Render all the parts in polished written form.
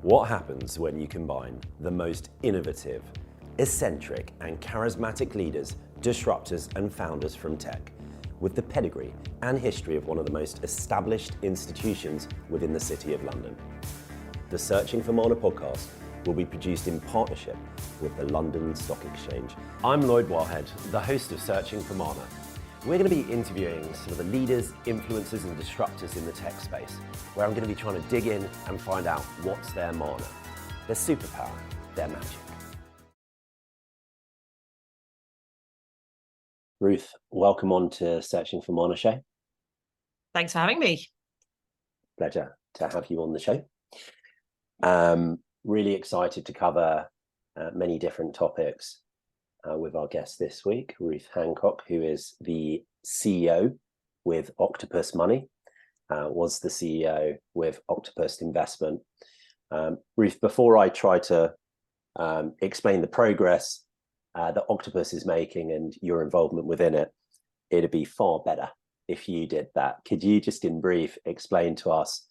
What happens when you combine the most innovative, eccentric and charismatic leaders, disruptors and founders from tech, with the pedigree and history of one of the most established institutions within the City of London? The Searching for Mana podcast will be produced in partnership with the London Stock Exchange. I'm Lloyd Wildhead, the host of Searching for Mana. We're going to be interviewing some of the leaders, influencers and disruptors in the tech space, where I'm going to be trying to dig in and find out what's their mana, their superpower, their magic. Ruth, welcome on to Searching for Mana show. Thanks for having me. Pleasure to have you on the show. Really excited to cover many different topics with our guest this week, Ruth Hancock, who is the CEO with Octopus Money, was the CEO with Octopus Investment. Ruth, before I try to explain the progress that Octopus is making and your involvement within it, it'd be far better if you did that. Could you just in brief explain to us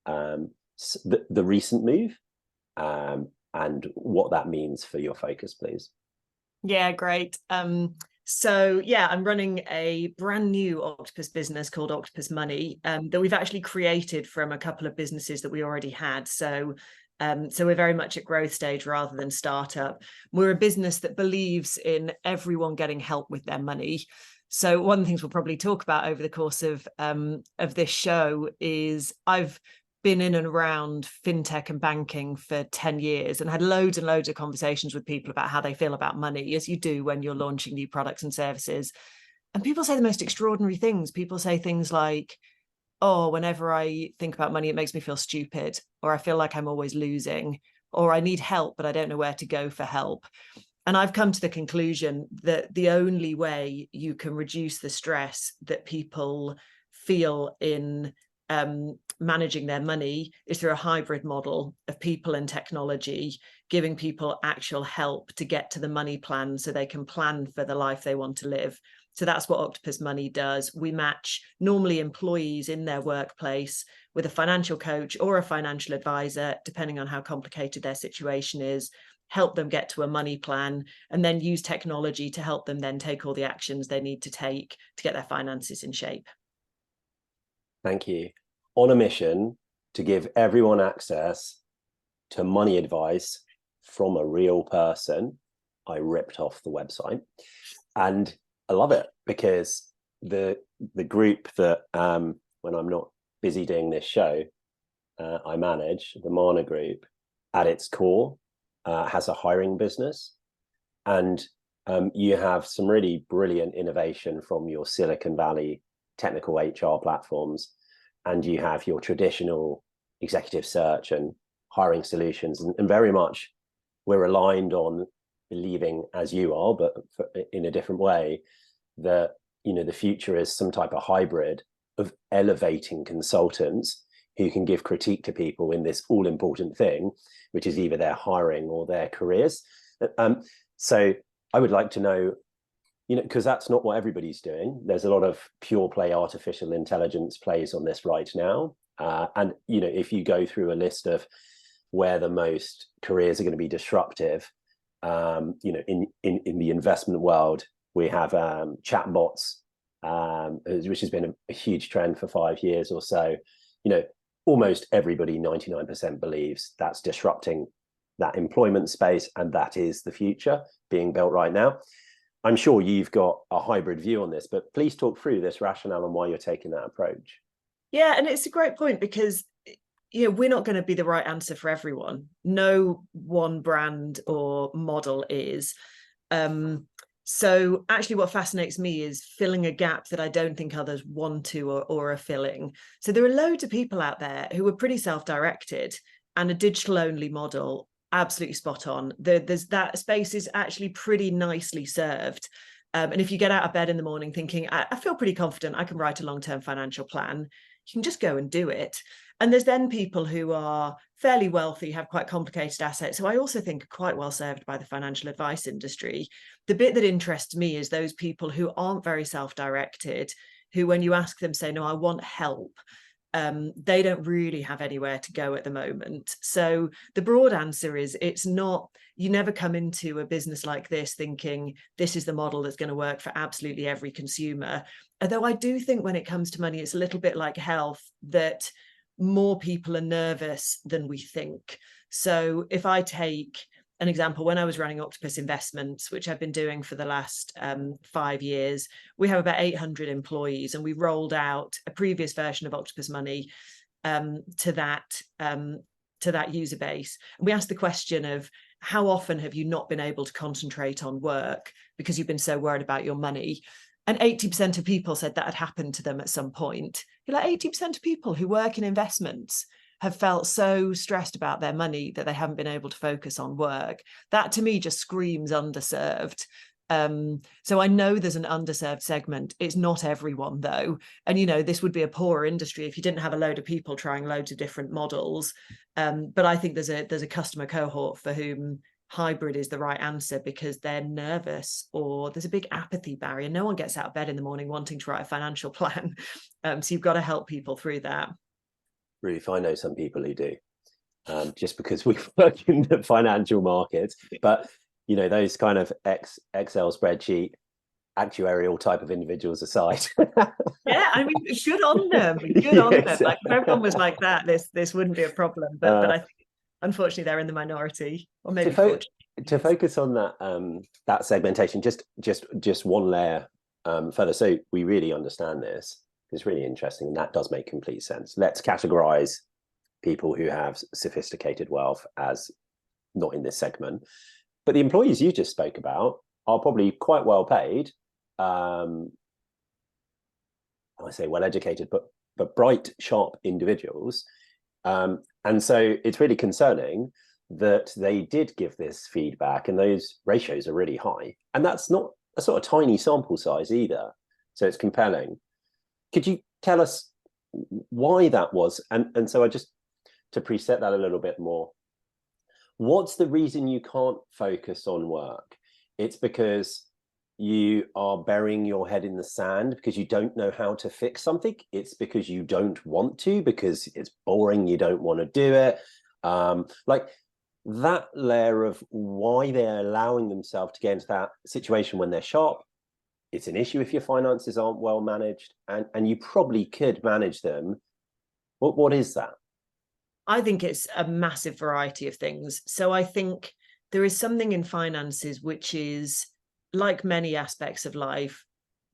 the recent move and what that means for your focus, please? Yeah, great. So I'm running a brand new Octopus business called Octopus Money that we've actually created from a couple of businesses that we already had. So we're very much at growth stage rather than startup. We're a business that believes in everyone getting help with their money. So one of the things we'll probably talk about over the course of this show is I've been in and around fintech and banking for 10 years and had loads and loads of conversations with people about how they feel about money, as you do when you're launching new products and services. And people say the most extraordinary things. People say things like, oh, whenever I think about money, it makes me feel stupid, or I feel like I'm always losing, or I need help, but I don't know where to go for help. And I've come to the conclusion that the only way you can reduce the stress that people feel in managing their money is through a hybrid model of people and technology, giving people actual help to get to the money plan so they can plan for the life they want to live. So that's what Octopus Money does. We match normally employees in their workplace with a financial coach or a financial advisor, depending on how complicated their situation is, help them get to a money plan, and then use technology to help them then take all the actions they need to take to get their finances in shape. Thank you. On a mission to give everyone access to money advice from a real person, I ripped off the website. And I love it because the group that, when I'm not busy doing this show, I manage, the Mana Group, at its core, has a hiring business. And you have some really brilliant innovation from your Silicon Valley technical HR platforms. And you have your traditional executive search and hiring solutions. And very much we're aligned on believing, as you are, but in a different way, that the future is some type of hybrid of elevating consultants who can give critique to people in this all-important thing, which is either their hiring or their careers. So I would like to know, because that's not what everybody's doing. There's a lot of pure play artificial intelligence plays on this right now. And, if you go through a list of where the most careers are going to be disruptive, in the investment world, we have chatbots, which has been a huge trend for 5 years or so. Almost everybody, 99% believes that's disrupting that employment space. And that is the future being built right now. I'm sure you've got a hybrid view on this, but please talk through this rationale and why you're taking that approach. Yeah, and it's a great point because we're not going to be the right answer for everyone. No one brand or model is. So actually what fascinates me is filling a gap that I don't think others want to or are filling. So there are loads of people out there who are pretty self-directed, and a digital-only model, absolutely spot on. There's that space is actually pretty nicely served. And if you get out of bed in the morning thinking, I feel pretty confident I can write a long-term financial plan, you can just go and do it. And there's then people who are fairly wealthy, have quite complicated assets, who I also think are quite well served by the financial advice industry. The bit that interests me is those people who aren't very self-directed, who when you ask them say, no, I want help, they don't really have anywhere to go at the moment. So the broad answer is, it's not, you never come into a business like this thinking this is the model that's going to work for absolutely every consumer. Although I do think when it comes to money, it's a little bit like health, that more people are nervous than we think. So if I take an example, when I was running Octopus Investments, which I've been doing for the last 5 years, we have about 800 employees, and we rolled out a previous version of Octopus Money to that user base. And we asked the question of, how often have you not been able to concentrate on work because you've been so worried about your money? And 80% of people said that had happened to them at some point. You're like, 80% of people who work in investments have felt so stressed about their money that they haven't been able to focus on work. That to me just screams underserved. So I know there's an underserved segment. It's not everyone though. And, you know, this would be a poorer industry if you didn't have a load of people trying loads of different models. But I think there's a customer cohort for whom hybrid is the right answer, because they're nervous, or there's a big apathy barrier. No one gets out of bed in the morning wanting to write a financial plan. So you've got to help people through that. Ruth, I know some people who do, just because we work in the financial markets. But, you know, those kind of Excel spreadsheet actuarial type of individuals aside. Yeah, I mean, good on them. Good on them. Like, if everyone was like that, this wouldn't be a problem. But I think, unfortunately, they're in the minority, or maybe to focus on that that segmentation, just one layer further, so we really understand this. It's really interesting, and that does make complete sense. Let's categorize people who have sophisticated wealth as not in this segment. But the employees you just spoke about are probably quite well paid. I say well educated, but bright, sharp individuals. And so it's really concerning that they did give this feedback, and those ratios are really high. And that's not a sort of tiny sample size either. So it's compelling. Could you tell us why that was? And so I just, to preset that a little bit more, what's the reason you can't focus on work? It's because you are burying your head in the sand because you don't know how to fix something. It's because you don't want to, because it's boring, you don't want to do it. Like that layer of why they're allowing themselves to get into that situation when they're sharp. It's an issue if your finances aren't well managed, and you probably could manage them. What is that? I think it's a massive variety of things. So I think there is something in finances which is, like many aspects of life,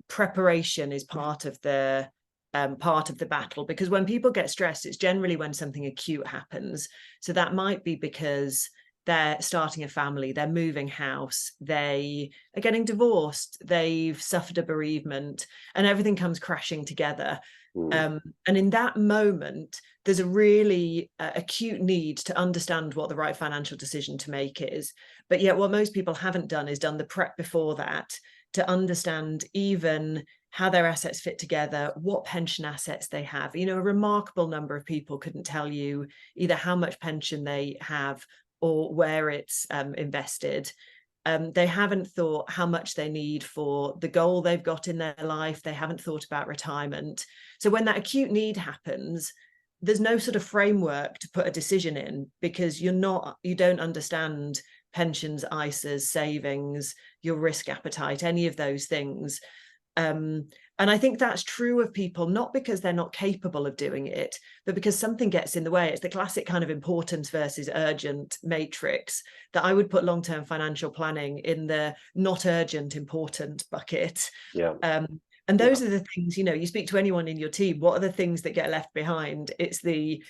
preparation is part of the battle, because when people get stressed, it's generally when something acute happens. So that might be because they're starting a family, they're moving house, they are getting divorced, they've suffered a bereavement, and everything comes crashing together. And in that moment, there's a really acute need to understand what the right financial decision to make is. But yet what most people haven't done is done the prep before that to understand even how their assets fit together, what pension assets they have. You know, a remarkable number of people couldn't tell you either how much pension they have or where it's invested. They haven't thought how much they need for the goal they've got in their life. They haven't thought about retirement. So when that acute need happens, there's no sort of framework to put a decision in, because you don't understand pensions, ISAs, savings, your risk appetite, any of those things. And I think that's true of people, not because they're not capable of doing it, but because something gets in the way. It's the classic kind of importance versus urgent matrix that I would put long-term financial planning in the not urgent, important bucket. Yeah. And those are the things, you know, you speak to anyone in your team, what are the things that get left behind? It's the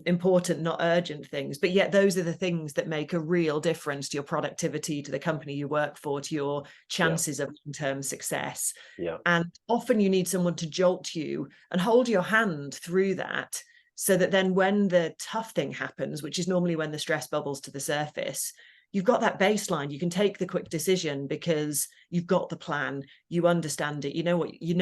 important, not urgent things. But yet those are the things that make a real difference to your productivity, to the company you work for, to your chances of long-term success. Yeah. And often you need someone to jolt you and hold your hand through that, so that then when the tough thing happens, which is normally when the stress bubbles to the surface, you've got that baseline. You can take the quick decision because you've got the plan, you understand it, you know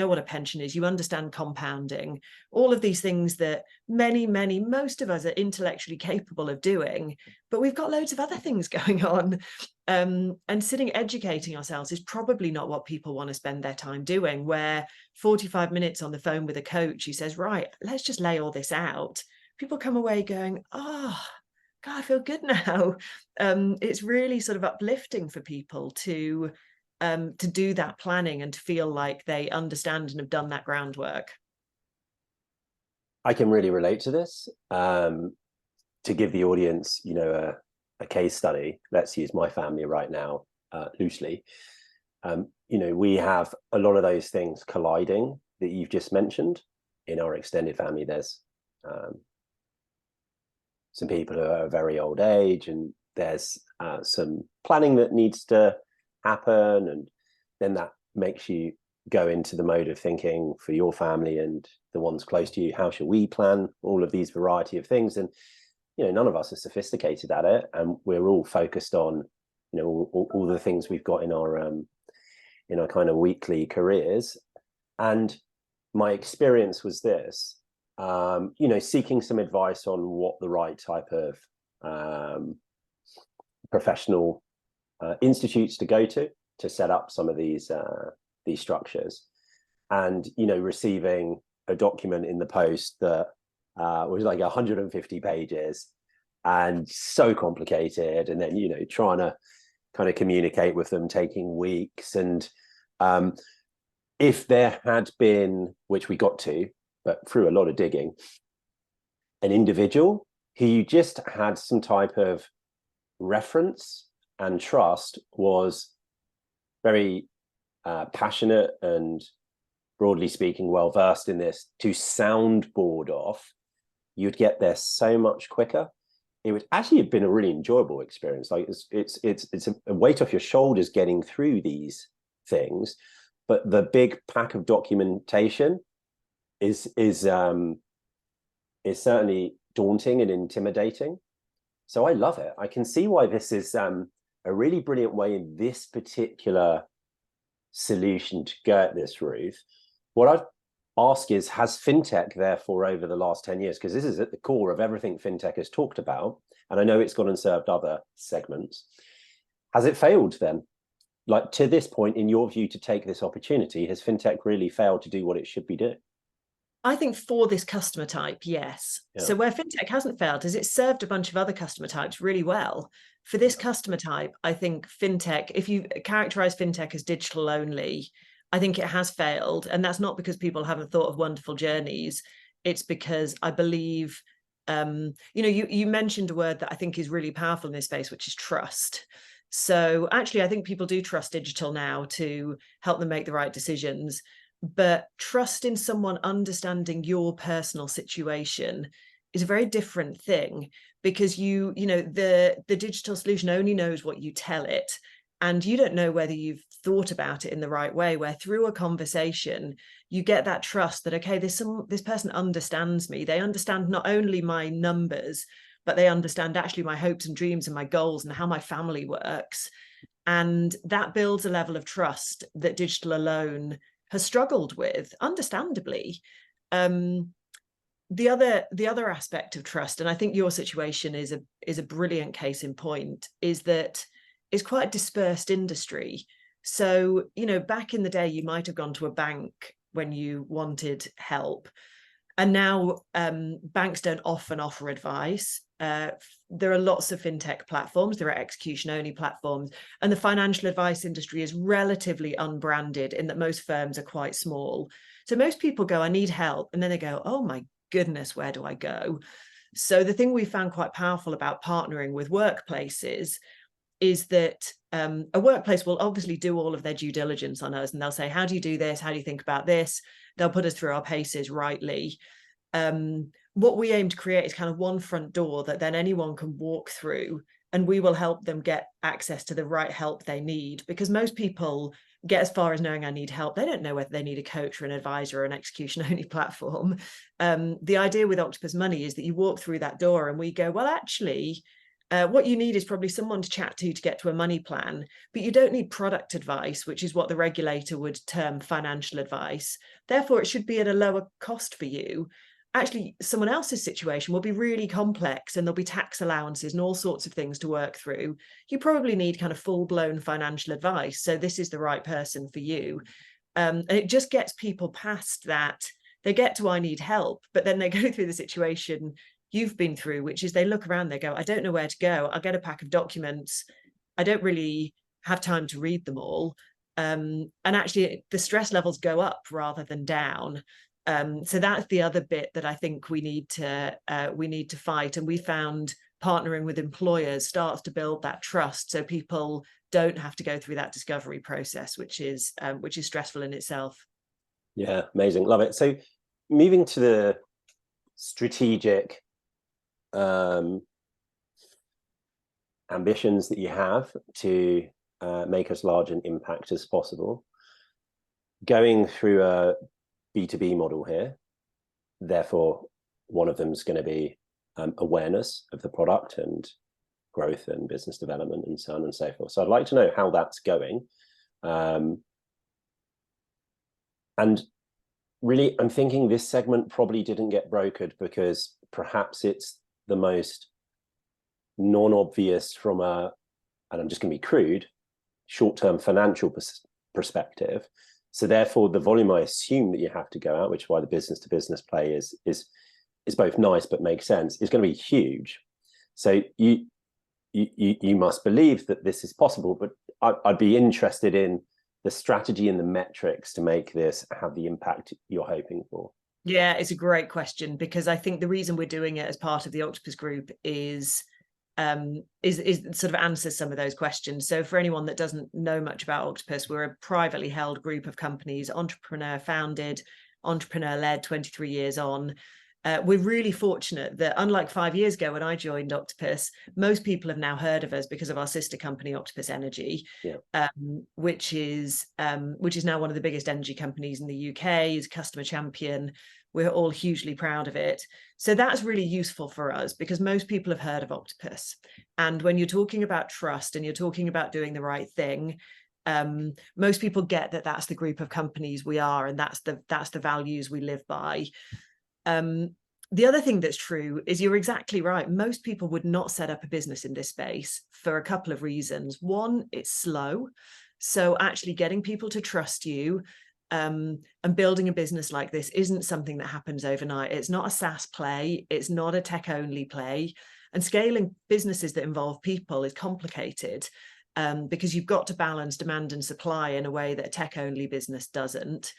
what a pension is, you understand compounding, all of these things that most of us are intellectually capable of doing, but we've got loads of other things going on. And sitting educating ourselves is probably not what people want to spend their time doing, where 45 minutes on the phone with a coach who says, right, let's just lay all this out. People come away going, oh, God, I feel good now. It's really sort of uplifting for people to do that planning and to feel like they understand and have done that groundwork. I can really relate to this. To give the audience, a case study, let's use my family right now loosely. We have a lot of those things colliding that you've just mentioned. In our extended family, there's some people who are a very old age, and there's some planning that needs to happen, and then that makes you go into the mode of thinking for your family and the ones close to you, how should we plan all of these variety of things? And none of us are sophisticated at it, and we're all focused on all the things we've got in our kind of weekly careers. And my experience was this: seeking some advice on what the right type of professional institutes to go to set up some of these structures, and receiving a document in the post that was like 150 pages and so complicated, and then trying to kind of communicate with them taking weeks. And if there had been, which we got to, but through a lot of digging, an individual who just had some type of reference and trust, was very passionate and, broadly speaking, well versed in this, to soundboard off, you'd get there so much quicker. It would actually have been a really enjoyable experience. Like it's a weight off your shoulders getting through these things, but the big pack of documentation is certainly daunting and intimidating. So I love it. I can see why this is a really brilliant way in this particular solution to go at this, Ruth. What I'd ask is, has FinTech therefore over the last 10 years, because this is at the core of everything FinTech has talked about, and I know it's gone and served other segments, has it failed then? Like, to this point, in your view, to take this opportunity, has FinTech really failed to do what it should be doing? I think for this customer type, yes. Yeah. So where FinTech hasn't failed is it's served a bunch of other customer types really well. For this customer type, I think FinTech, if you characterize FinTech as digital only, I think it has failed. And that's not because people haven't thought of wonderful journeys. It's because I believe, you mentioned a word that I think is really powerful in this space, which is trust. So actually, I think people do trust digital now to help them make the right decisions. But trust in someone understanding your personal situation is a very different thing, because the digital solution only knows what you tell it, and you don't know whether you've thought about it in the right way, where through a conversation you get that trust that, okay, this person understands me. They understand not only my numbers, but they understand actually my hopes and dreams and my goals and how my family works. And that builds a level of trust that digital alone has struggled with, understandably. The other aspect of trust, and I think your situation is a brilliant case in point, is that it's quite a dispersed industry. So, back in the day, you might have gone to a bank when you wanted help. And now banks don't often offer advice. There are lots of FinTech platforms, there are execution-only platforms, and the financial advice industry is relatively unbranded in that most firms are quite small. So most people go, I need help, and then they go, oh my goodness, where do I go? So the thing we found quite powerful about partnering with workplaces is that a workplace will obviously do all of their due diligence on us, and they'll say, how do you do this? How do you think about this? They'll put us through our paces rightly. What we aim to create is kind of one front door that then anyone can walk through, and we will help them get access to the right help they need, because most people get as far as knowing I need help. They don't know whether they need a coach or an advisor or an execution-only platform. The idea with Octopus Money is that you walk through that door and we go, well, actually, What you need is probably someone to chat to get to a money plan, but you don't need product advice, which is what the regulator would term financial advice. Therefore, it should be at a lower cost for you. Actually, someone else's situation will be really complex and there'll be tax allowances and all sorts of things to work through. You probably need kind of full-blown financial advice. So this is the right person for you. And it just gets people past that. They get to, I need help, but then they go through the situation you've been through, which is they look around, they go, I don't know where to go. I'll get a pack of documents. I don't really have time to read them all. And actually the stress levels go up rather than down. So that's the other bit that I think we need to fight. And we found partnering with employers starts to build that trust, so people don't have to go through that discovery process, which is stressful in itself. Yeah, amazing, love it. So moving to the strategic ambitions that you have to make as large an impact as possible, going through a B2B model here, therefore one of them is going to be awareness of the product and growth and business development and so on and so forth. So I'd like to know how that's going. And really, I'm thinking this segment probably didn't get brokered because perhaps it's the most non-obvious from a, and I'm just going to be crude, short-term financial perspective. So therefore, the volume I assume that you have to go out, which is why the business-to-business play is both nice but makes sense, is going to be huge. So you must believe that this is possible, but I'd be interested in the strategy and the metrics to make this have the impact you're hoping for. Yeah, it's a great question, because I think the reason we're doing it as part of the Octopus Group is sort of answers some of those questions. So for anyone that doesn't know much about Octopus, we're a privately held group of companies, entrepreneur founded, entrepreneur led, 23 years on. We're really fortunate that, unlike 5 years ago when I joined Octopus, most people have now heard of us because of our sister company, Octopus Energy, which is now one of the biggest energy companies in the UK, is customer champion. We're all hugely proud of it. So that's really useful for us because most people have heard of Octopus. And when you're talking about trust and you're talking about doing the right thing, most people get that that's the group of companies we are, and that's the values we live by. The other thing that's true is you're exactly right. Most people would not set up a business in this space for a couple of reasons. One, it's slow. So actually getting people to trust you and building a business like this isn't something that happens overnight. It's not a SaaS play. It's not a tech only play. And scaling businesses that involve people is complicated because you've got to balance demand and supply in a way that a tech only business doesn't.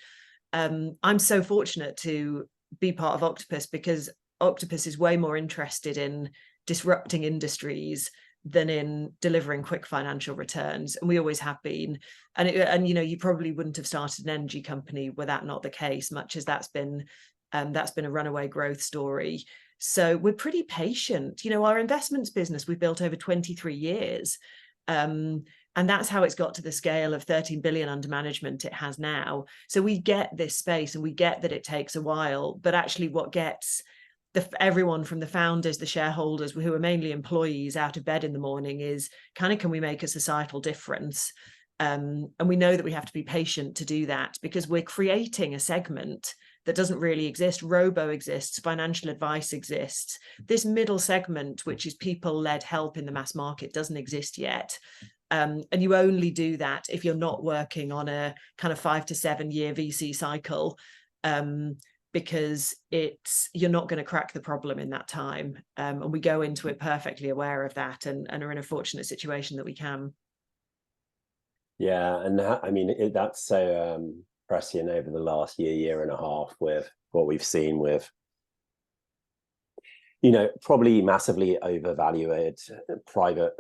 I'm so fortunate to be part of Octopus because Octopus is way more interested in disrupting industries than in delivering quick financial returns, and we always have been. And you know, you probably wouldn't have started an energy company were that not the case, much as that's been a runaway growth story. So we're pretty patient. You know, our investments business we've built over 23 years. And that's how it's got to the scale of 13 billion under management it has now. So we get this space and we get that it takes a while, but actually what gets everyone from the founders, the shareholders, who are mainly employees, out of bed in the morning is kind of, can we make a societal difference? And we know that we have to be patient to do that because we're creating a segment that doesn't really exist. Robo exists, financial advice exists. This middle segment, which is people-led help in the mass market, doesn't exist yet. And you only do that if you're not working on a kind of 5 to 7 year VC cycle, because you're not going to crack the problem in that time. And we go into it perfectly aware of that and are in a fortunate situation that we can. Yeah, and I mean, that's so prescient over the last year and a half with what we've seen with, you know, probably massively overvalued private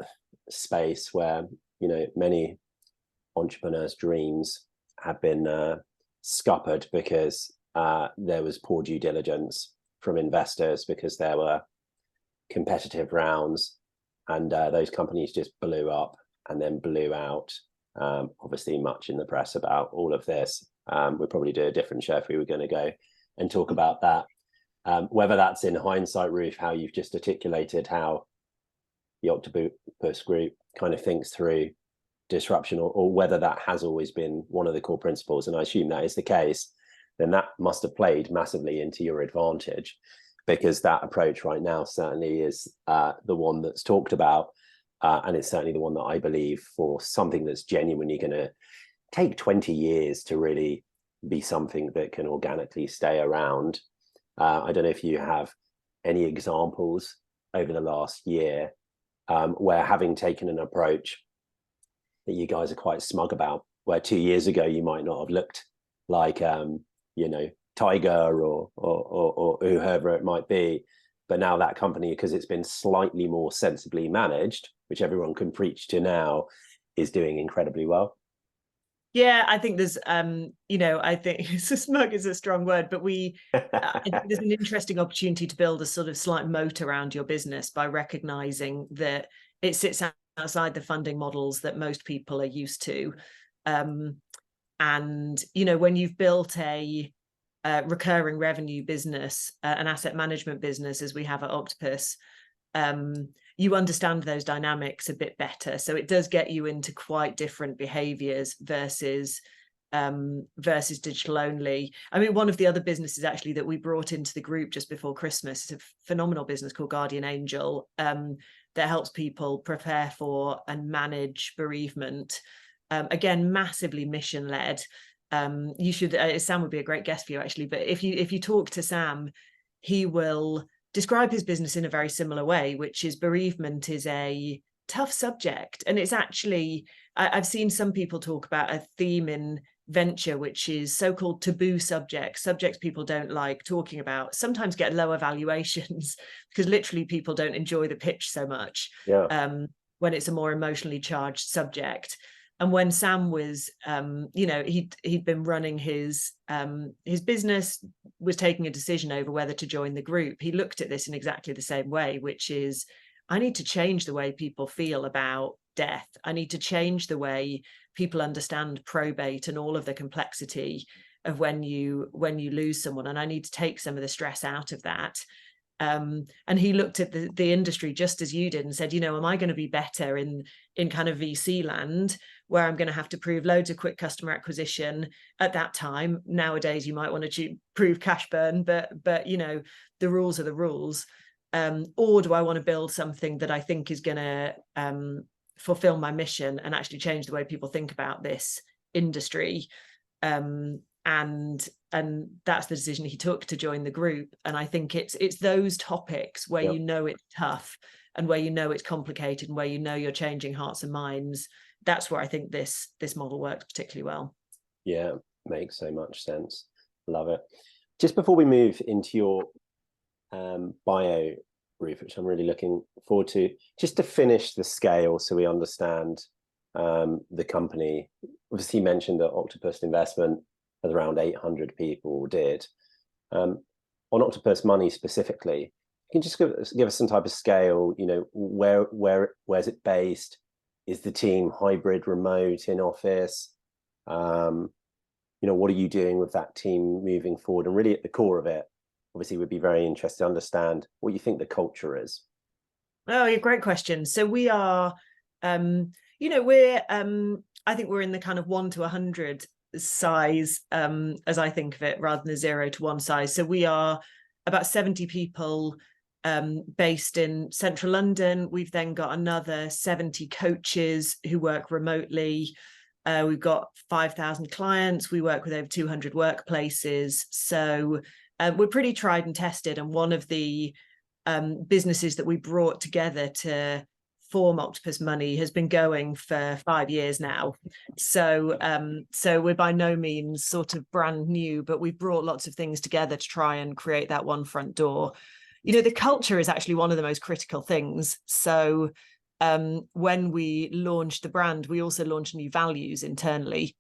space where, you know, many entrepreneurs' dreams have been scuppered because there was poor due diligence from investors because there were competitive rounds and those companies just blew up and then blew out. Obviously much in the press about all of this. We'll probably do a different show if we were going to go and talk about that. Whether that's in hindsight, Ruth, how you've just articulated how the Octopus Group kind of thinks through disruption, or whether that has always been one of the core principles. And I assume that is the case, then that must have played massively into your advantage, because that approach right now certainly is the one that's talked about. And it's certainly the one that I believe, for something that's genuinely going to take 20 years to really be something that can organically stay around. I don't know if you have any examples over the last year where, having taken an approach that you guys are quite smug about, where 2 years ago you might not have looked like Tiger or whoever it might be, but now that company, because it's been slightly more sensibly managed, which everyone can preach to now, is doing incredibly well. Yeah, I think there's, I think smug is a strong word, but I think there's an interesting opportunity to build a sort of slight moat around your business by recognizing that it sits outside the funding models that most people are used to. And, when you've built a recurring revenue business, an asset management business, as we have at Octopus, you understand those dynamics a bit better. So it does get you into quite different behaviors versus digital only. I mean, one of the other businesses actually that we brought into the group just before Christmas is a phenomenal business called Guardian Angel, that helps people prepare for and manage bereavement. Again, massively mission led. You should, Sam would be a great guest for you actually, but if you talk to Sam, he will describe his business in a very similar way, which is bereavement is a tough subject. And it's actually, I've seen some people talk about a theme in venture, which is so-called taboo subjects people don't like talking about, sometimes get lower valuations because literally people don't enjoy the pitch so much. When it's a more emotionally charged subject. And when Sam was, he'd been running his business, was taking a decision over whether to join the group, he looked at this in exactly the same way, which is, I need to change the way people feel about death. I need to change the way people understand probate and all of the complexity of when you lose someone. And I need to take some of the stress out of that. And he looked at the industry just as you did and said, am I going to be better in kind of VC land, where I'm going to have to prove loads of quick customer acquisition at that time? Nowadays, you might want to prove cash burn, but the rules are the rules. Or do I want to build something that I think is going to fulfill my mission and actually change the way people think about this industry? And that's the decision he took to join the group. And I think it's those topics where it's tough and where it's complicated and where you're changing hearts and minds. That's where I think this model works particularly well. Yeah, makes so much sense. Love it. Just before we move into your bio, Ruth, which I'm really looking forward to, just to finish the scale so we understand the company. Obviously, you mentioned that Octopus Investment has around 800 people did. On Octopus Money specifically, can you just give us some type of scale? Where's it based? Is the team hybrid, remote, in office? What are you doing with that team moving forward? And really at the core of it, obviously, we'd be very interested to understand what you think the culture is. Oh, yeah, great question. So we are, I think we're in the kind of 1 to 100 size, as I think of it, rather than a 0 to 1 size. So we are about 70 people based in central London. We've then got another 70 coaches who work remotely. We've got 5,000 clients. We work with over 200 workplaces. So we're pretty tried and tested. And one of the businesses that we brought together to form Octopus Money has been going for 5 years now. So we're by no means sort of brand new, but we've brought lots of things together to try and create that one front door. The culture is actually one of the most critical things. So when we launched the brand, we also launched new values internally.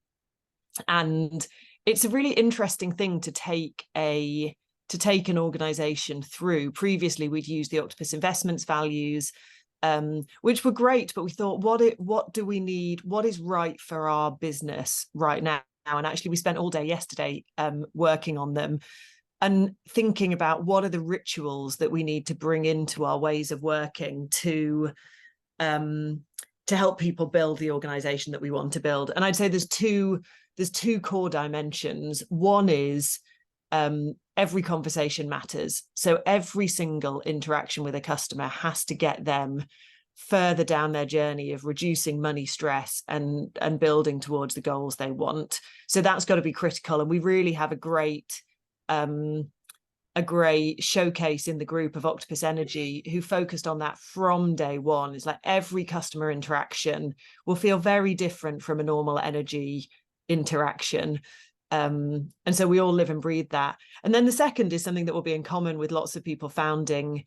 And it's a really interesting thing to take an organization through. Previously, we'd used the Octopus Investments values, which were great, but we thought, what do we need? What is right for our business right now? And actually, we spent all day yesterday working on them and thinking about what are the rituals that we need to bring into our ways of working to to help people build the organization that we want to build. And I'd say there's two core dimensions. One is every conversation matters. So every single interaction with a customer has to get them further down their journey of reducing money stress and building towards the goals they want. So that's got to be critical. And we really have a great showcase in the group of Octopus Energy who focused on that from day one. It's like every customer interaction will feel very different from a normal energy interaction. And so we all live and breathe that. And then the second is something that will be in common with lots of people founding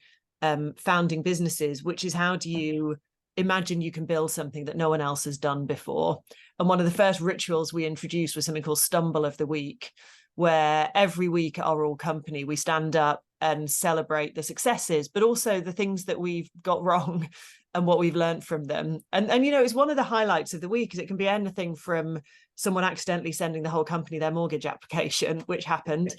businesses, which is how do you imagine you can build something that no one else has done before? And one of the first rituals we introduced was something called Stumble of the Week, where every week at our all company, we stand up and celebrate the successes, but also the things that we've got wrong and what we've learned from them. And you know, it's one of the highlights of the week, is it can be anything from someone accidentally sending the whole company their mortgage application, which happened,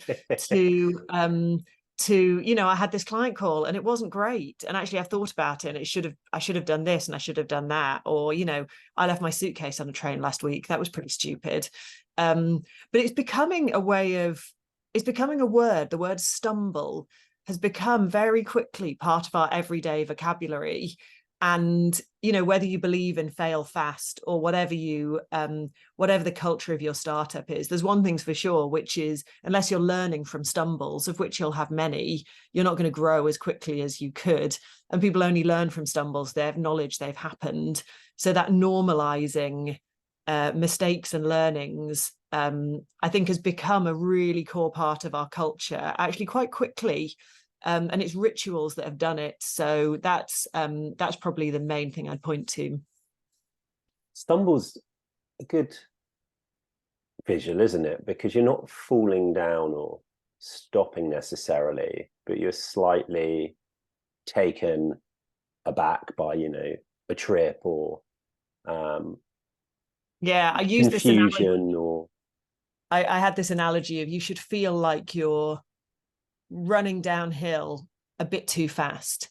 to you know, I had this client call and it wasn't great, and actually I've thought about it and I should have done this and I should have done that, or you know, I left my suitcase on a train last week, that was pretty stupid. But it's becoming a word. The word stumble has become very quickly part of our everyday vocabulary. And you know, whether you believe in fail fast or whatever the culture of your startup is, there's one thing's for sure, which is unless you're learning from stumbles, of which you'll have many, you're not going to grow as quickly as you could. And people only learn from stumbles, they have knowledge they've happened. So that normalizing mistakes and learnings, I think, has become a really core part of our culture actually quite quickly. And it's rituals that have done it. So that's probably the main thing I'd point to. Stumble's a good visual, isn't it? Because you're not falling down or stopping necessarily, but you're slightly taken aback by, you know, a trip or I use this confusion, or I had this analogy of you should feel like you're running downhill a bit too fast.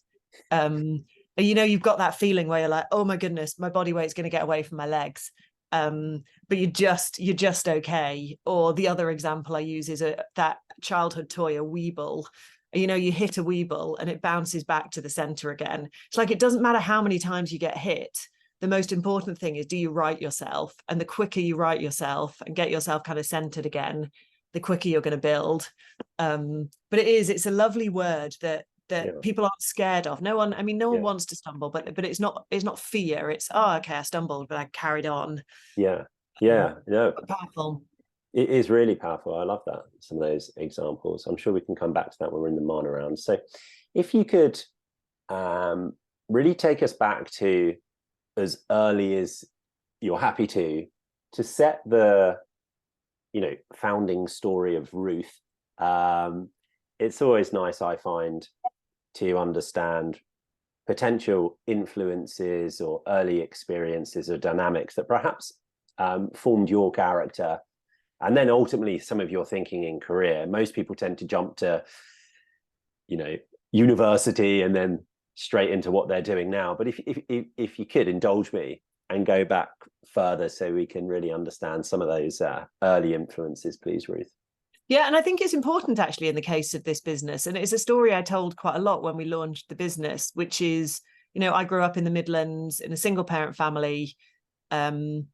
You know, you've got that feeling where you're like, oh my goodness, my body weight's going to get away from my legs, but you're just okay. Or the other example I use is that childhood toy, a Weeble. You know, you hit a Weeble and it bounces back to the center again. It's like, it doesn't matter how many times you get hit. The most important thing is, do you right yourself? And the quicker you right yourself and get yourself kind of centered again, the quicker you're going to build. But it's a lovely word that people aren't scared of. No one wants to stumble, but it's not fear. It's, oh, okay, I stumbled, but I carried on. Powerful. It is really powerful. I love that, some of those examples. I'm sure we can come back to that when we're in the Mana round. So if you could really take us back to as early as you're happy to set the, you know, founding story of Ruth. It's always nice, I find, to understand potential influences or early experiences or dynamics that perhaps formed your character, and then ultimately some of your thinking in career. Most people tend to jump to, you know, university and then straight into what they're doing now. But if you could indulge me and go back further so we can really understand some of those early influences, please, Ruth. Yeah, and I think it's important actually in the case of this business, and it's a story I told quite a lot when we launched the business, which is, you know, I grew up in the Midlands in a single parent family. The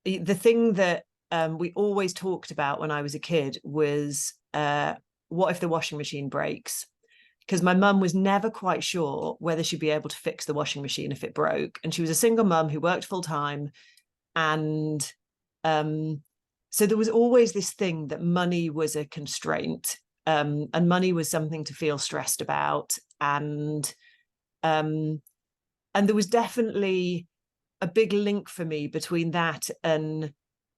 thing that we always talked about when I was a kid was what if the washing machine breaks? Because my mum was never quite sure whether she'd be able to fix the washing machine if it broke. And she was a single mum who worked full time. And so there was always this thing that money was a constraint, and money was something to feel stressed about. And there was definitely a big link for me between that and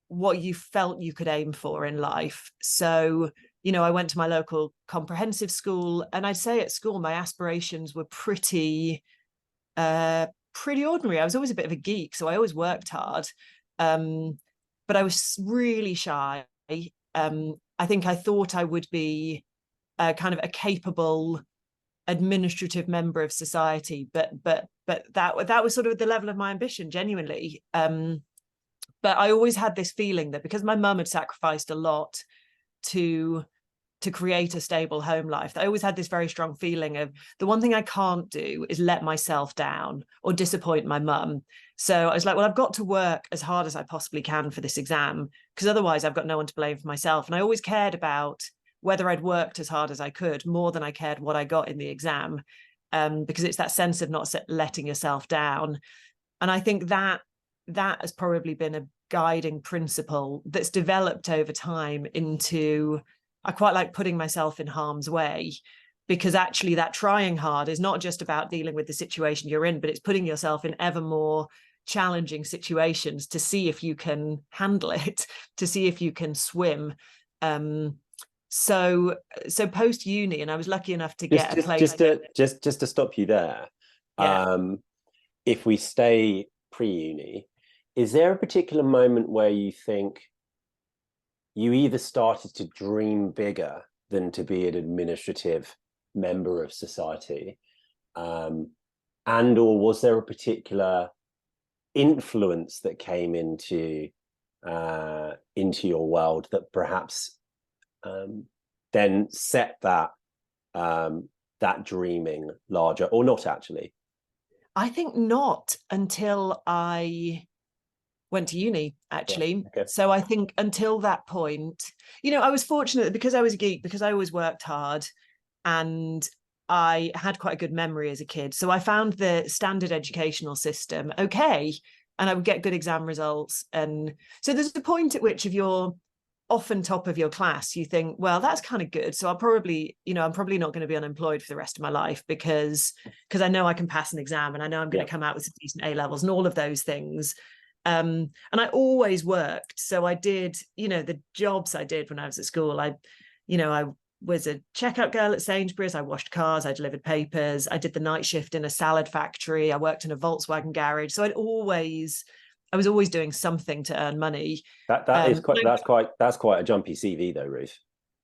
what you felt you could aim for in life. So, you know, I went to my local comprehensive school, and I'd say at school, my aspirations were pretty ordinary. I was always a bit of a geek, so I always worked hard. But I was really shy. I think I thought I would be kind of a capable administrative member of society, but that was sort of the level of my ambition, genuinely. But I always had this feeling that because my mum had sacrificed a lot to create a stable home life, I always had this very strong feeling of the one thing I can't do is let myself down or disappoint my mum. So I was like, well, I've got to work as hard as I possibly can for this exam, because otherwise I've got no one to blame for myself. And I always cared about whether I'd worked as hard as I could more than I cared what I got in the exam, because it's that sense of not letting yourself down. And I think that has probably been a guiding principle that's developed over time into, I quite like putting myself in harm's way, because actually that trying hard is not just about dealing with the situation you're in, but it's putting yourself in ever more challenging situations to see if you can handle it, to see if you can swim. So post uni, and I was lucky enough to get a place. Just to stop you there. Yeah. If we stay pre-uni, is there a particular moment where you think you either started to dream bigger than to be an administrative member of society, and or was there a particular influence that came into your world that perhaps then set that dreaming larger, or not actually? I think not until I went to uni, actually. Yeah, okay. So I think until that point, I was fortunate because I was a geek, because I always worked hard, and I had quite a good memory as a kid. So I found the standard educational system okay, and I would get good exam results. And so there's a point at which, if you're often top of your class, you think, well, that's kind of good. So I'll probably, I'm probably not going to be unemployed for the rest of my life, because I know I can pass an exam, and I know I'm going to come out with some decent A levels and all of those things. And I always worked. So I did, the jobs I did when I was at school, I was a checkout girl at Sainsbury's. I washed cars, I delivered papers, I did the night shift in a salad factory, I worked in a Volkswagen garage. So I was always doing something to earn money. That's quite a jumpy CV though, Ruth.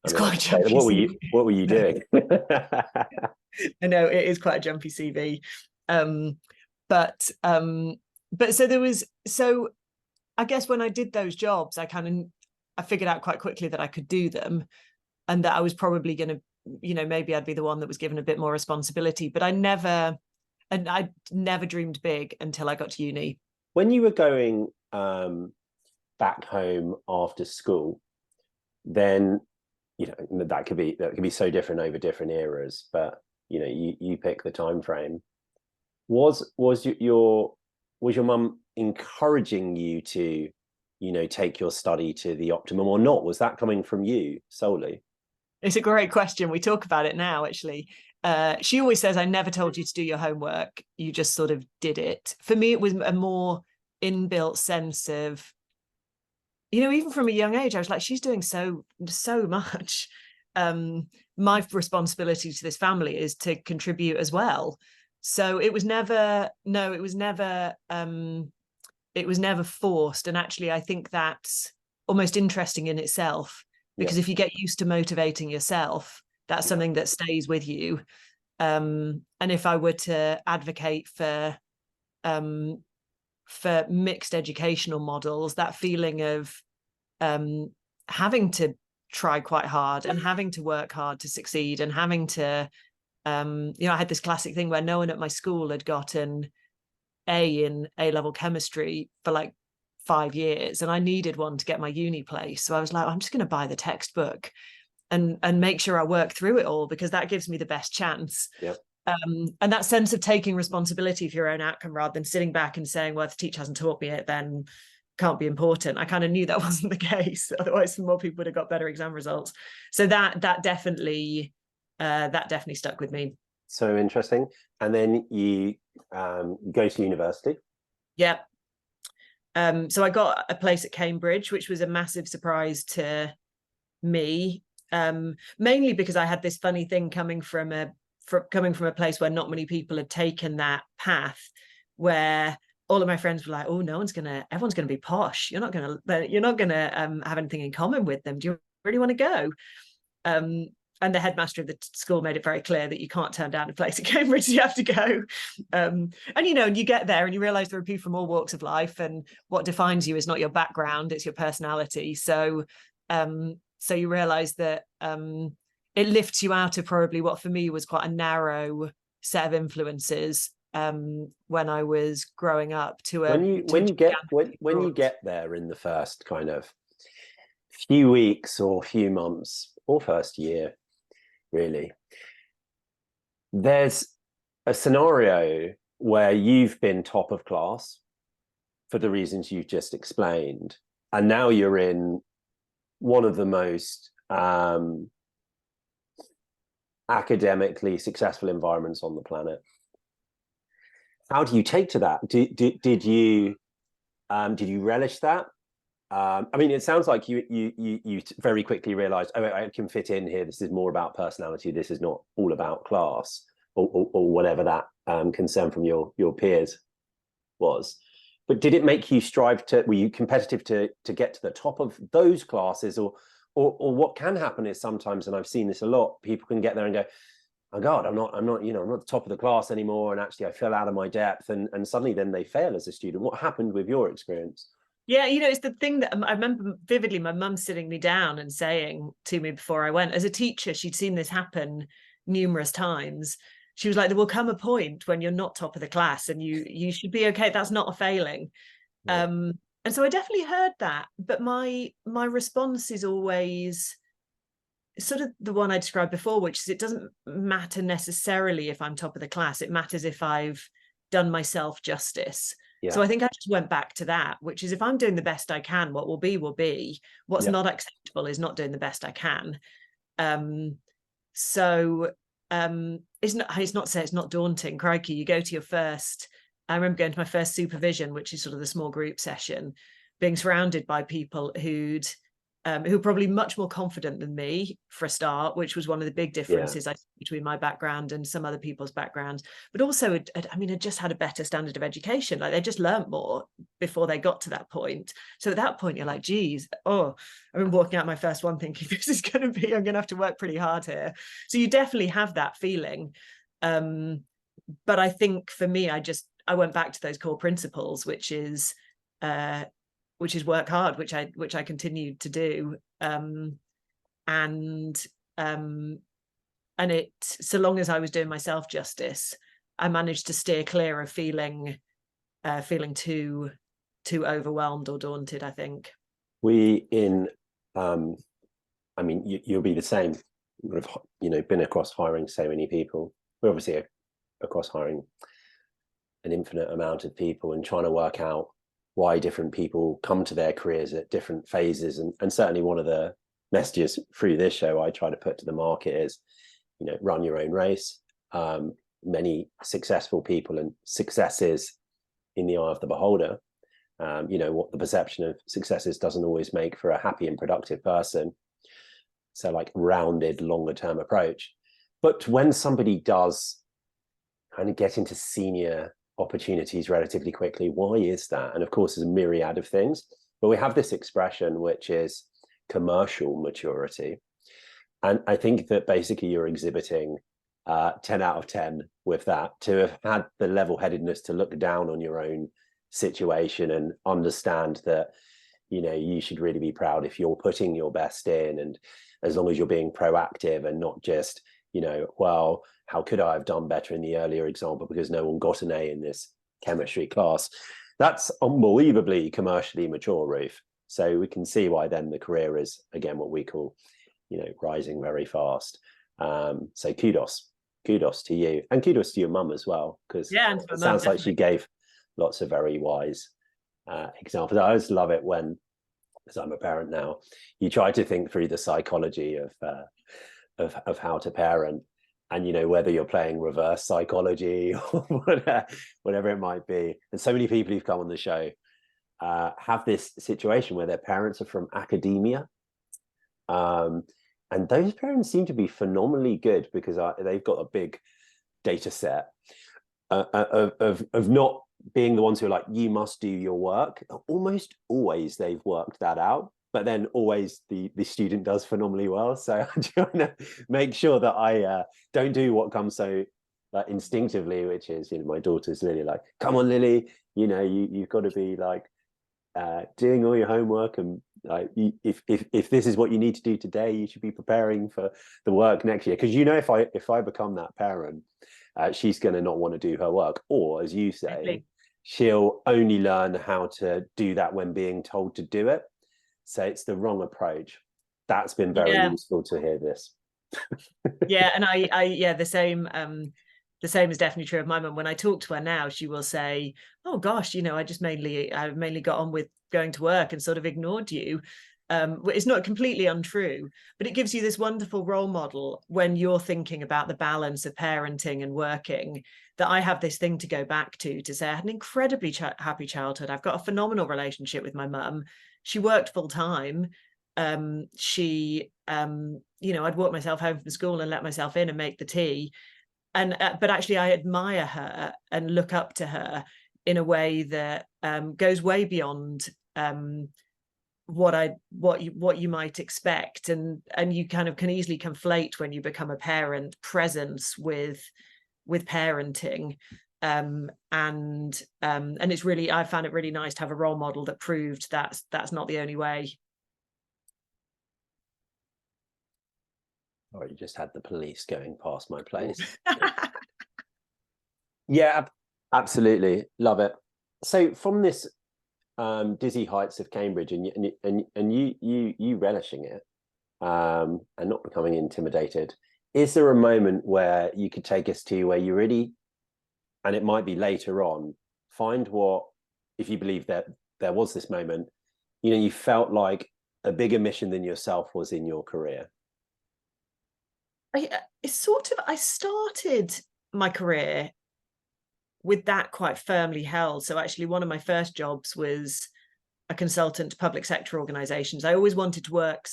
It's quite a jumpy CV. What were you doing? I know it is quite a jumpy CV. But so I guess when I did those jobs, I figured out quite quickly that I could do them, and that I was probably going to, maybe I'd be the one that was given a bit more responsibility. But I never dreamed big until I got to uni. When you were going back home after school, then that could be so different over different eras. But you pick the time frame. Was your mum encouraging you to take your study to the optimum, or not? Was that coming from you solely? It's a great question. We talk about it now, actually. She always says, I never told you to do your homework. You just sort of did it. For me, it was a more inbuilt sense of, even from a young age, I was like, she's doing so much. My responsibility to this family is to contribute as well. So it was never forced. And actually, I think that's almost interesting in itself, because if you get used to motivating yourself, that's something that stays with you. And if I were to advocate for mixed educational models, that feeling of having to try quite hard and having to work hard to succeed, and having to, I had this classic thing where no one at my school had gotten A in A-level chemistry for like 5 years, and I needed one to get my uni place. So I was like, I'm just going to buy the textbook and make sure I work through it all, because that gives me the best chance. Yep. And that sense of taking responsibility for your own outcome, rather than sitting back and saying, well, if the teacher hasn't taught me it, then can't be important. I kind of knew that wasn't the case. Otherwise, more people would have got better exam results. So that definitely stuck with me. So interesting. And then you go to university. Yeah. So I got a place at Cambridge, which was a massive surprise to me, mainly because I had this funny thing coming from a place where not many people had taken that path, where all of my friends were like, oh, everyone's gonna be posh, you're not gonna have anything in common with them, do you really want to go? and the headmaster of the school made it very clear that you can't turn down a place at Cambridge, you have to go. And you get there and you realize there are people from all walks of life, and what defines you is not your background, it's your personality. So you realize that it lifts you out of probably what for me was quite a narrow set of influences when I was growing up to when you get there in the first kind of few weeks or few months or first year, really, there's a scenario where you've been top of class for the reasons you've just explained, and now you're in one of the most academically successful environments on the planet. How do you take to that? Did you relish that? I mean, it sounds like you very quickly realized, oh, I can fit in here. This is more about personality. This is not all about class, or whatever that concern from your peers was. But did it make you strive to? Were you competitive to get to the top of those classes, or what can happen is sometimes, and I've seen this a lot, people can get there and go, oh God, I'm not the top of the class anymore, and actually I fell out of my depth, and suddenly then they fail as a student. What happened with your experience? Yeah, it's the thing that I remember vividly, my mum sitting me down and saying to me before I went, as a teacher, she'd seen this happen numerous times. She was like, there will come a point when you're not top of the class and you should be okay. That's not a failing. Yeah. And so I definitely heard that, but my response is always sort of the one I described before, which is it doesn't matter necessarily if I'm top of the class. It matters if I've done myself justice. Yeah. So I think I just went back to that, which is if I'm doing the best I can, what will be will be. What's not acceptable is not doing the best I can. It's not to say it's not daunting. Crikey, you go to your first. I remember going to my first supervision, which is sort of the small group session, being surrounded by people who were probably much more confident than me for a start, which was one of the big differences I think between my background and some other people's backgrounds. But also, I just had a better standard of education. Like they just learnt more before they got to that point. So at that point, you're like, geez, I remember walking out my first one thinking, this is going to be, I'm going to have to work pretty hard here. So you definitely have that feeling. But I think for me, I went back to those core principles, which is work hard, which I continued to do, and it, so long as I was doing myself justice, I managed to steer clear of feeling too overwhelmed or daunted. I think you'll be the same. Been across hiring so many people. We're obviously across hiring an infinite amount of people and trying to work out why different people come to their careers at different phases. And certainly one of the messages through this show I try to put to the market is, run your own race. Many successful people and successes in the eye of the beholder. What the perception of successes doesn't always make for a happy and productive person. So like rounded, longer term approach. But when somebody does kind of get into senior opportunities relatively quickly, why is that? And of course, there's a myriad of things, but we have this expression which is commercial maturity, and I think that basically you're exhibiting 10 out of 10 with that, to have had the level-headedness to look down on your own situation and understand that you should really be proud if you're putting your best in, and as long as you're being proactive and not just well, how could I have done better in the earlier example because no one got an A in this chemistry class? That's unbelievably commercially mature, Ruth. So we can see why then the career is, again, what we call, rising very fast. So kudos to you, and kudos to your mum as well, because it sounds like she gave lots of very wise examples. I always love it when, as I'm a parent now, you try to think through the psychology of how to parent, and whether you're playing reverse psychology or whatever it might be. And so many people who've come on the show have this situation where their parents are from academia, and those parents seem to be phenomenally good because they've got a big data set of not being the ones who are like, you must do your work. Almost always they've worked that out. but then always the student does phenomenally well. So I do want to make sure that I don't do what comes so like instinctively, which is, you know, my daughter's really like, come on, Lily, you know, you've got to be like doing all your homework, and like if this is what you need to do today, you should be preparing for the work next year, because, you know, if I become that parent, she's going to not want to do her work, or as you say, she'll only learn how to do that when being told to do it. So it's the wrong approach. That's been very useful to hear this. Yeah, and I yeah, the same is definitely true of my mum. When I talk to her now, she will say, oh gosh, you know, I mainly got on with going to work and sort of ignored you. It's not completely untrue, but it gives you this wonderful role model when you're thinking about the balance of parenting and working, that I have this thing to go back to say I had an incredibly happy childhood. I've got a phenomenal relationship with my mum. She worked full time. You know, I'd walk myself home from school and let myself in and make the tea. And but actually I admire her and look up to her in a way that goes way beyond what you might expect, and you kind of can easily conflate, when you become a parent, presence with parenting. And it's really, I found it really nice to have a role model that proved that that's not the only way. Oh, you just had the police going past my place. Yeah, absolutely. Love it. So from this dizzy heights of Cambridge, and you relishing it, and not becoming intimidated, is there a moment where you could take us to where you really, and it might be later on, find what, if you believe that there was this moment, you know, you felt like a bigger mission than yourself was in your career? I started my career with that quite firmly held. So actually one of my first jobs was a consultant to public sector organizations. I always wanted to work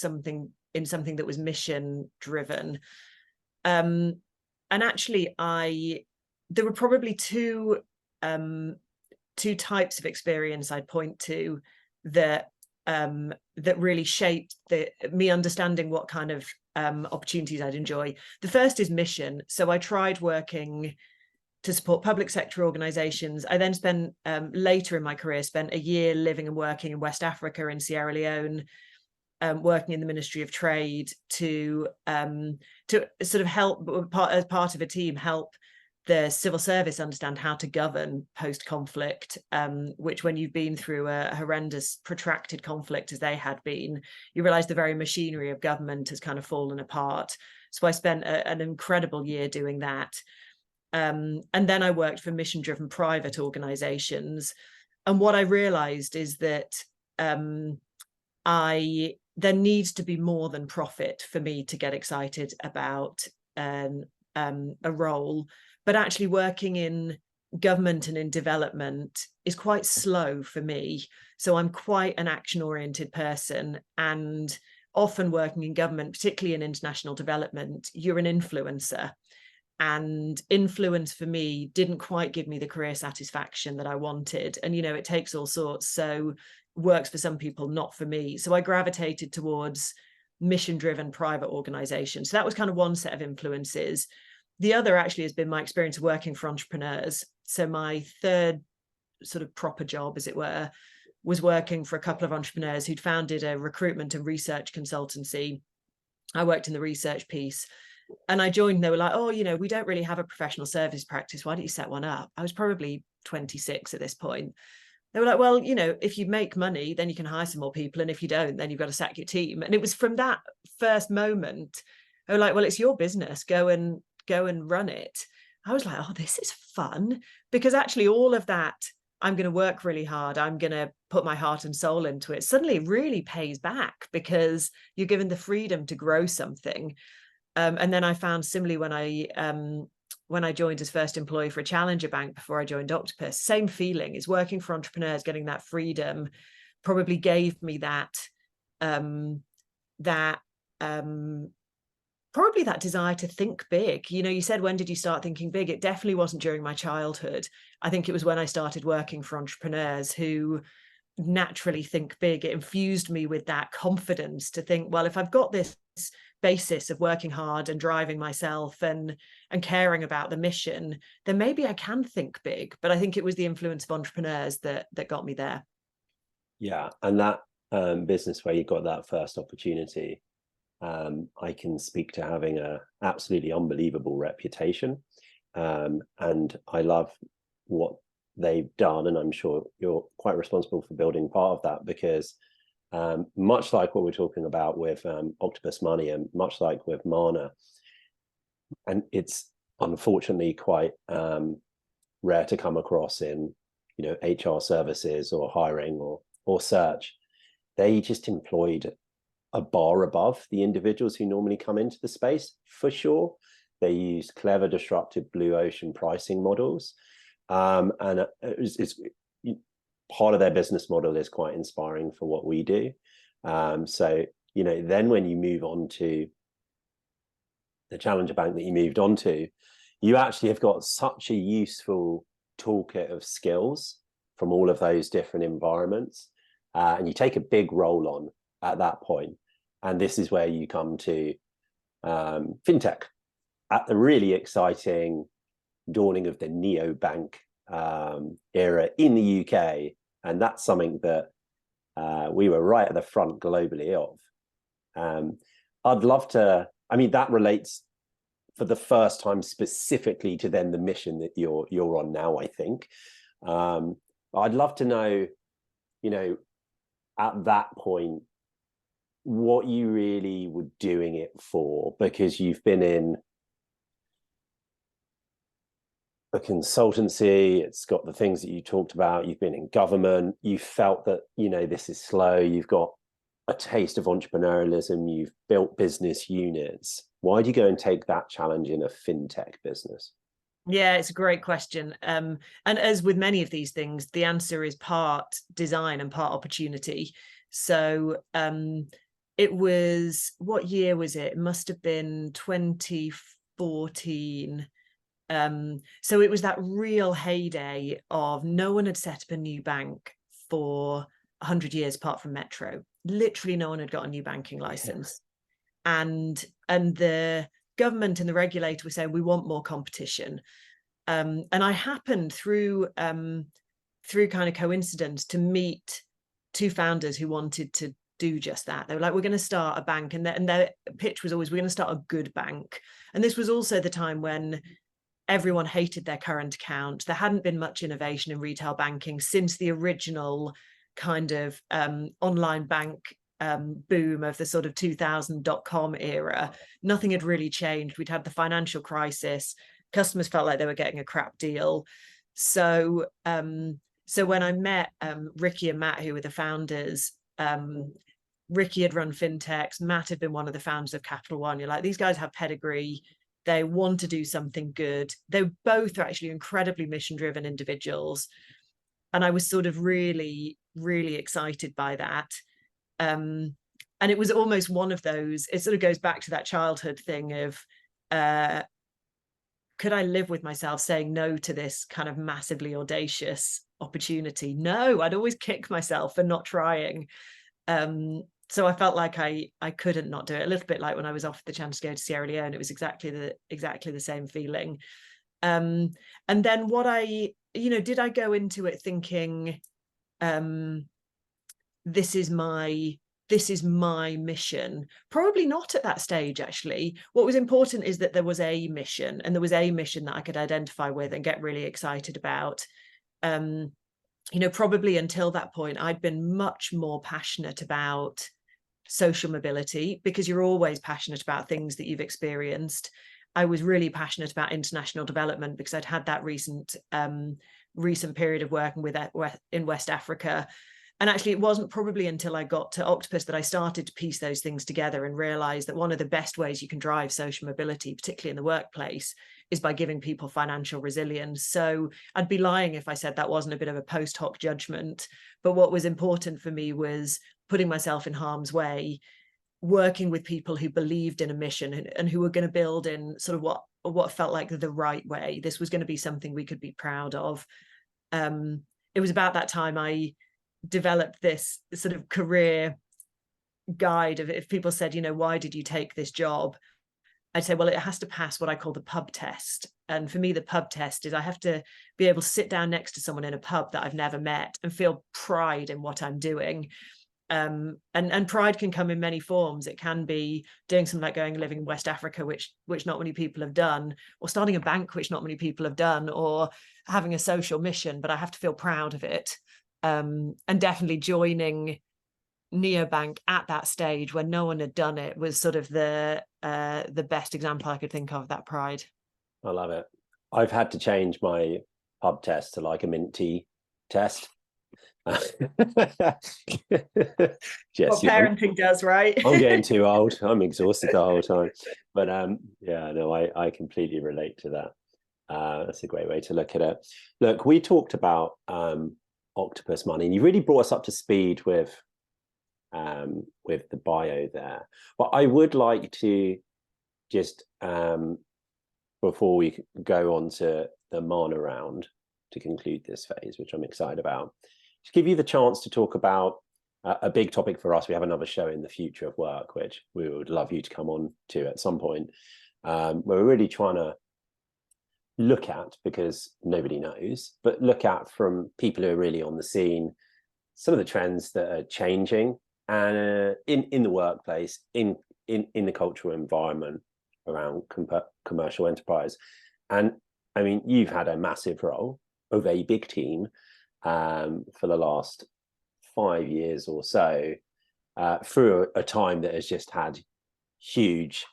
in something that was mission driven. And actually there were probably two types of experience I'd point to that really shaped me understanding what kind of opportunities I'd enjoy. The first is mission. So I tried working to support public sector organizations. I then spent later in my career, spent a year living and working in West Africa, in Sierra Leone, working in the Ministry of Trade to sort of help, as part of a team, help the civil service understand how to govern post-conflict, which, when you've been through a horrendous protracted conflict as they had been, you realize the very machinery of government has kind of fallen apart. So I spent an incredible year doing that. And then I worked for mission-driven private organizations. And what I realized is that there needs to be more than profit for me to get excited about a role. But actually working in government and in development is quite slow for me. So I'm quite an action-oriented person, and often working in government, particularly in international development, you're an influencer. And influence for me didn't quite give me the career satisfaction that I wanted. And, you know, it takes all sorts. So works for some people, not for me. So I gravitated towards mission-driven private organizations. So that was kind of one set of influences. The other actually has been my experience of working for entrepreneurs. So my third sort of proper job, as it were, was working for a couple of entrepreneurs who'd founded a recruitment and research consultancy. I worked in the research piece. And I joined, and they were like, oh, you know, we don't really have a professional service practice. Why don't you set one up? I was probably 26 at this point. They were like, well, you know, if you make money, then you can hire some more people. And if you don't, then you've got to sack your team. And it was from that first moment, they were like, well, it's your business. Go and run it. I was like, oh, this is fun. Because actually all of that, I'm going to work really hard, I'm going to put my heart and soul into it, suddenly really pays back, because you're given the freedom to grow something. And then I found similarly when I joined as first employee for a challenger bank before I joined Octopus, same feeling, is working for entrepreneurs, getting that freedom probably gave me probably that desire to think big. You know, you said, when did you start thinking big? It definitely wasn't during my childhood. I think it was when I started working for entrepreneurs who naturally think big. It infused me with that confidence to think, well, if I've got this basis of working hard and driving myself and caring about the mission, then maybe I can think big. But I think it was the influence of entrepreneurs that got me there. Yeah, and that business where you got that first opportunity, I can speak to having a absolutely unbelievable reputation, and I love what they've done, and I'm sure you're quite responsible for building part of that, because much like what we're talking about with Octopus Money, and much like with Mana, and it's unfortunately quite rare to come across in, you know, HR services or hiring or search. They just employed a bar above the individuals who normally come into the space, for sure. They used clever, disruptive blue ocean pricing models. And it's part of their business model is quite inspiring for what we do. So, you know, then when you move on to the challenger bank that you moved on to, you actually have got such a useful toolkit of skills from all of those different environments. And you take a big role on at that point. And this is where you come to FinTech at the really exciting dawning of the neobank era in the UK. And that's something that we were right at the front globally of. I'd love to, I mean, that relates for the first time specifically to then the mission that you're on now, I think. I'd love to know, you know, at that point, what you really were doing it for, because you've been in a consultancy, it's got the things that you talked about, you've been in government, you felt that, you know, this is slow, you've got a taste of entrepreneurialism, you've built business units. Why do you go and take that challenge in a FinTech business? Yeah, it's a great question. And as with many of these things, the answer is part design and part opportunity. So it was, what year was it? It must have been 2014. So it was that real heyday of no one had set up a new bank for 100 years apart from Metro. Literally no one had got a new banking license. Yeah. And the government and the regulator were saying, we want more competition. And I happened through kind of coincidence to meet two founders who wanted to do just that. They were like, we're going to start a bank. And their pitch was always, we're going to start a good bank. And this was also the time when everyone hated their current account. There hadn't been much innovation in retail banking since the original kind of online bank boom of the sort of 2000.com era. Nothing had really changed. We'd had the financial crisis. Customers felt like they were getting a crap deal. So when I met Ricky and Matt, who were the founders, Ricky had run FinTechs, Matt had been one of the founders of Capital One. You're like, these guys have pedigree. They want to do something good. They both are actually incredibly mission-driven individuals. And I was sort of really, really excited by that. And it was almost one of those, it sort of goes back to that childhood thing of, could I live with myself saying no to this kind of massively audacious opportunity? No, I'd always kick myself for not trying. So I felt like I couldn't not do it. A little bit like when I was offered the chance to go to Sierra Leone, it was exactly the same feeling. And then did I go into it thinking, this is my mission? Probably not at that stage, actually. What was important is that there was a mission, and there was a mission that I could identify with and get really excited about. Probably until that point, I'd been much more passionate about social mobility, because you're always passionate about things that you've experienced. I was really passionate about international development because I'd had that recent period of working in West Africa. And actually, it wasn't probably until I got to Octopus that I started to piece those things together and realize that one of the best ways you can drive social mobility, particularly in the workplace, is by giving people financial resilience. So I'd be lying if I said that wasn't a bit of a post hoc judgment. But what was important for me was putting myself in harm's way, working with people who believed in a mission and who were going to build in sort of what felt like the right way. This was going to be something we could be proud of. It was about that time I developed this sort of career guide of, if people said, why did you take this job? I'd say, well, it has to pass what I call the pub test. And for me, the pub test is I have to be able to sit down next to someone in a pub that I've never met and feel pride in what I'm doing. And pride can come in many forms. It can be doing something like going and living in West Africa, which not many people have done, or starting a bank, which not many people have done, or having a social mission, but I have to feel proud of it. And definitely joining Neobank at that stage when no one had done it was sort of the best example I could think of that pride. I love it. I've had to change my pub test to like a mint tea test. Yes, What parenting does, right? I'm getting too old. I'm exhausted the whole time. But yeah, no, I completely relate to that. That's a great way to look at it. Look, we talked about Octopus Money, and you really brought us up to speed with the bio there. But I would like to just before we go on to the Mana round to conclude this phase, which I'm excited about, just give you the chance to talk about a big topic for us. We have another show in the future of work, which we would love you to come on to at some point, where we're really trying to look at, because nobody knows, but look at from people who are really on the scene, some of the trends that are changing and in the workplace, in the cultural environment around commercial enterprise. And I mean, you've had a massive role of a big team for the last 5 years or so, through a time that has just had huge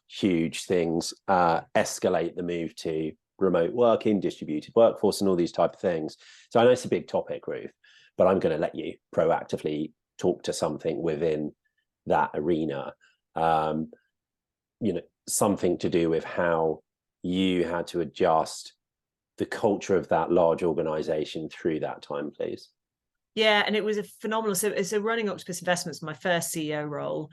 things escalate, the move to remote working, distributed workforce, and all these type of things. So I know it's a big topic, Ruth, but I'm going to let you proactively talk to something within that arena, something to do with how you had to adjust the culture of that large organization through that time, please. Yeah, and it was a phenomenal. So running Octopus Investments, my first CEO role,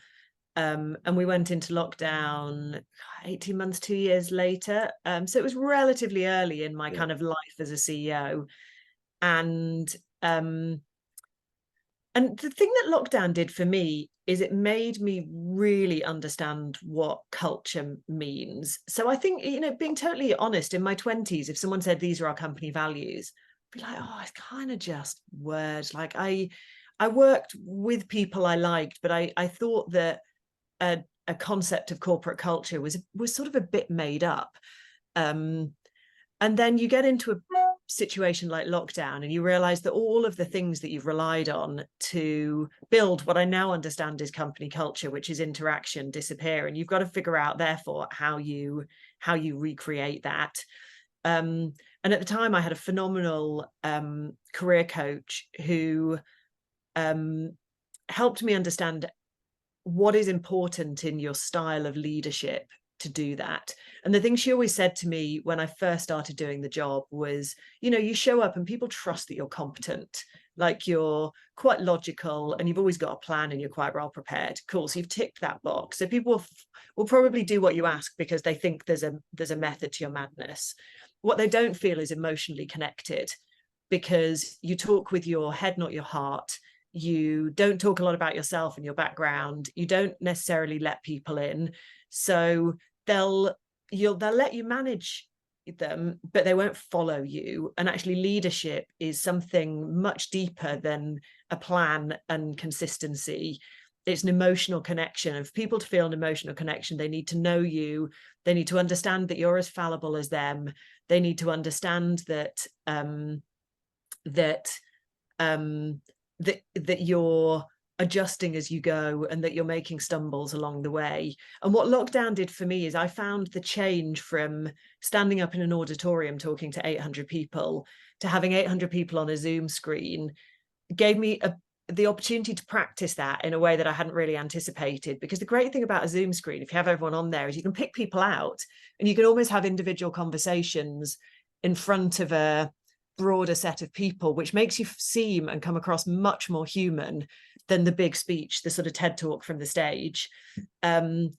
and we went into lockdown 18 months, 2 years later. So it was relatively early in my kind of life as a CEO. And the thing that lockdown did for me is it made me really understand what culture means. So I think, being totally honest, in my 20s, if someone said, these are our company values, I'd be like, oh, it's kind of just words. Like I worked with people I liked, but I thought that a concept of corporate culture was sort of a bit made up. And then you get into a situation like lockdown and you realize that all of the things that you've relied on to build what I now understand is company culture, which is interaction, disappear, and you've got to figure out therefore how you recreate that. And at the time I had a phenomenal career coach who helped me understand what is important in your style of leadership to do that. And the thing she always said to me when I first started doing the job was, you show up and people trust that you're competent, like you're quite logical and you've always got a plan and you're quite well prepared. Cool. So you've ticked that box. So people will probably do what you ask because they think there's a method to your madness. What they don't feel is emotionally connected, because you talk with your head, not your heart. You don't talk a lot about yourself and your background. You don't necessarily let people in. So they'll let you manage them, but they won't follow you. And actually leadership is something much deeper than a plan and consistency. It's an emotional connection. And for people to feel an emotional connection, they need to know you. They need to understand that you're as fallible as them. They need to understand that that you're adjusting as you go and that you're making stumbles along the way. And what lockdown did for me is I found the change from standing up in an auditorium talking to 800 people to having 800 people on a Zoom screen gave me the opportunity to practice that in a way that I hadn't really anticipated. Because the great thing about a Zoom screen, if you have everyone on there, is you can pick people out and you can almost have individual conversations in front of a broader set of people, which makes you seem and come across much more human than the big speech, the sort of TED talk from the stage. And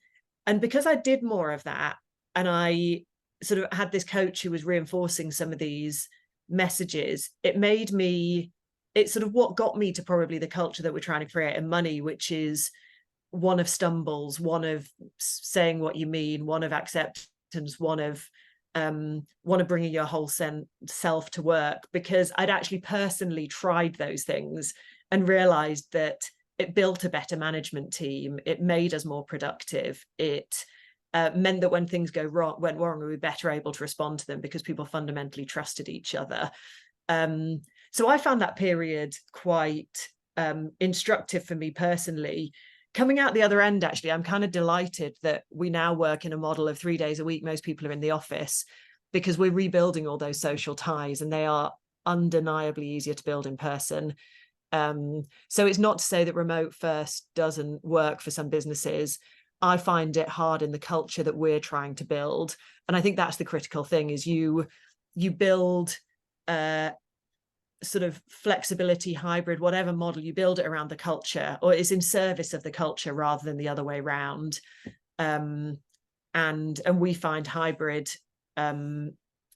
because I did more of that, and I sort of had this coach who was reinforcing some of these messages, it made me it's sort of what got me to probably the culture that we're trying to create in Money, which is one of stumbles, one of saying what you mean, one of acceptance, one of bringing your whole self to work, because I'd actually personally tried those things and realized that it built a better management team. It made us more productive. It meant that when things went wrong, we were better able to respond to them because people fundamentally trusted each other. So I found that period quite instructive for me personally. Coming out the other end, actually, I'm kind of delighted that we now work in a model of 3 days a week. Most people are in the office because we're rebuilding all those social ties, and they are undeniably easier to build in person. So it's not to say that remote first doesn't work for some businesses. I find it hard in the culture that we're trying to build. And I think that's the critical thing, is you build sort of flexibility, hybrid, whatever model, you build it around the culture, or it's in service of the culture rather than the other way around. And we find hybrid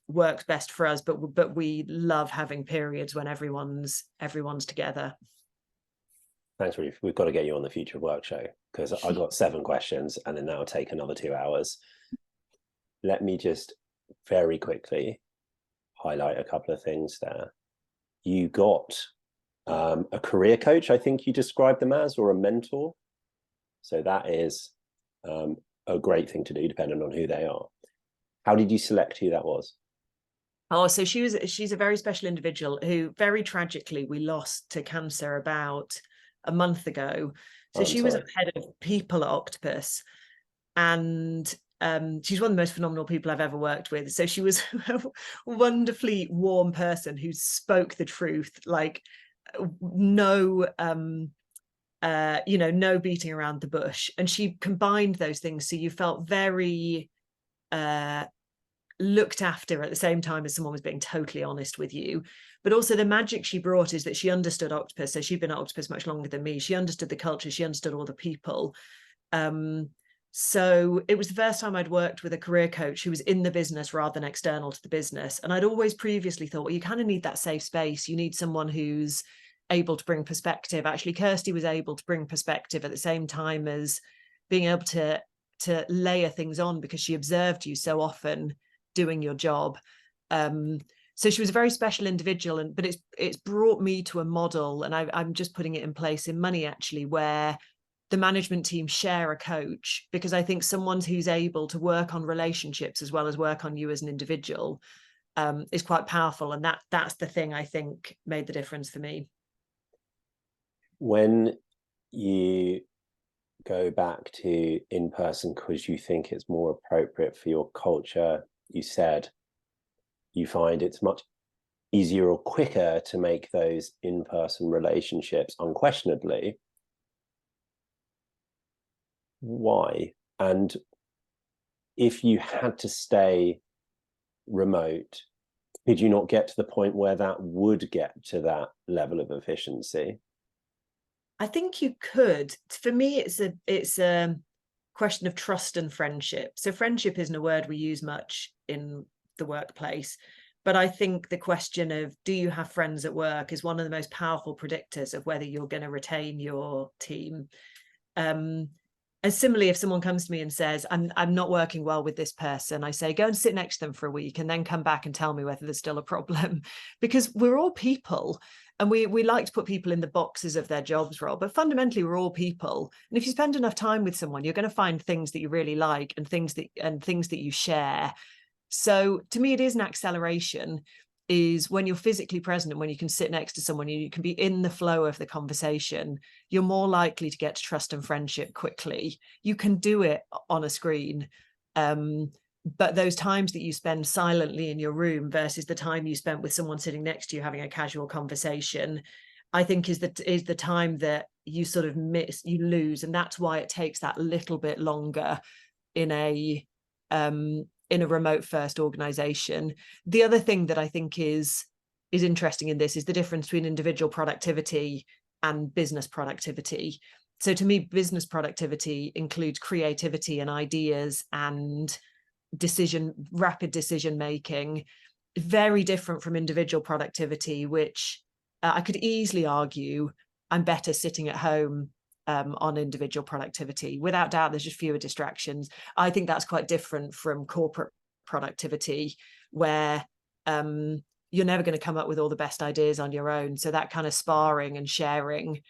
works best for us, but we love having periods when everyone's together. Thanks, Ruth. We've got to get you on the Future of Work show, because I got 7 questions and then that'll take another 2 hours. Let me just very quickly highlight a couple of things there. You got a career coach, I think you described them as, or a mentor. So that is a great thing to do, depending on who they are. How did you select who that was? Oh, so she's a very special individual who very tragically we lost to cancer about a month ago. So she was head of people at Octopus, and she's one of the most phenomenal people I've ever worked with. So she was a wonderfully warm person who spoke the truth, like no no beating around the bush. And she combined those things, so you felt very looked after at the same time as someone was being totally honest with you. But also the magic she brought is that she understood Octopus. So she'd been at Octopus much longer than me. She understood the culture. She understood all the people. So it was the first time I'd worked with a career coach who was in the business rather than external to the business. And I'd always previously thought, well, you kind of need that safe space. You need someone who's able to bring perspective. Actually, Kirsty was able to bring perspective at the same time as being able to layer things on, because she observed you so often doing your job. So she was a very special individual, but it's brought me to a model, and I'm just putting it in place in Money, actually, where the management team share a coach, because I think someone who's able to work on relationships as well as work on you as an individual is quite powerful. And that's the thing I think made the difference for me. When you go back to in-person because you think it's more appropriate for your culture, you said you find it's much easier or quicker to make those in-person relationships, unquestionably. Why? And if you had to stay remote, could you not get to the point where that would get to that level of efficiency? I think you could. For me, it's a question of trust and friendship. So friendship isn't a word we use much in the workplace, but I think the question of do you have friends at work is one of the most powerful predictors of whether you're going to retain your team. And similarly, if someone comes to me and says, I'm not working well with this person, I say, go and sit next to them for a week and then come back and tell me whether there's still a problem. Because we're all people, and we like to put people in the boxes of their jobs role, but fundamentally we're all people. And if you spend enough time with someone, you're going to find things that you really like and things that you share. So to me, it is an acceleration, is when you're physically present and when you can sit next to someone, you can be in the flow of the conversation, you're more likely to get to trust and friendship quickly. You can do it on a screen, but those times that you spend silently in your room versus the time you spent with someone sitting next to you having a casual conversation, I think is the time that you sort of you lose. And that's why it takes that little bit longer in a remote first organization. The other thing that I think is interesting in this is the difference between individual productivity and business productivity. So to me, business productivity includes creativity and ideas and rapid decision making, very different from individual productivity, which I could easily argue I'm better sitting at home on individual productivity. Without doubt, there's just fewer distractions. I think that's quite different from corporate productivity, where you're never going to come up with all the best ideas on your own. So that kind of sparring and sharing,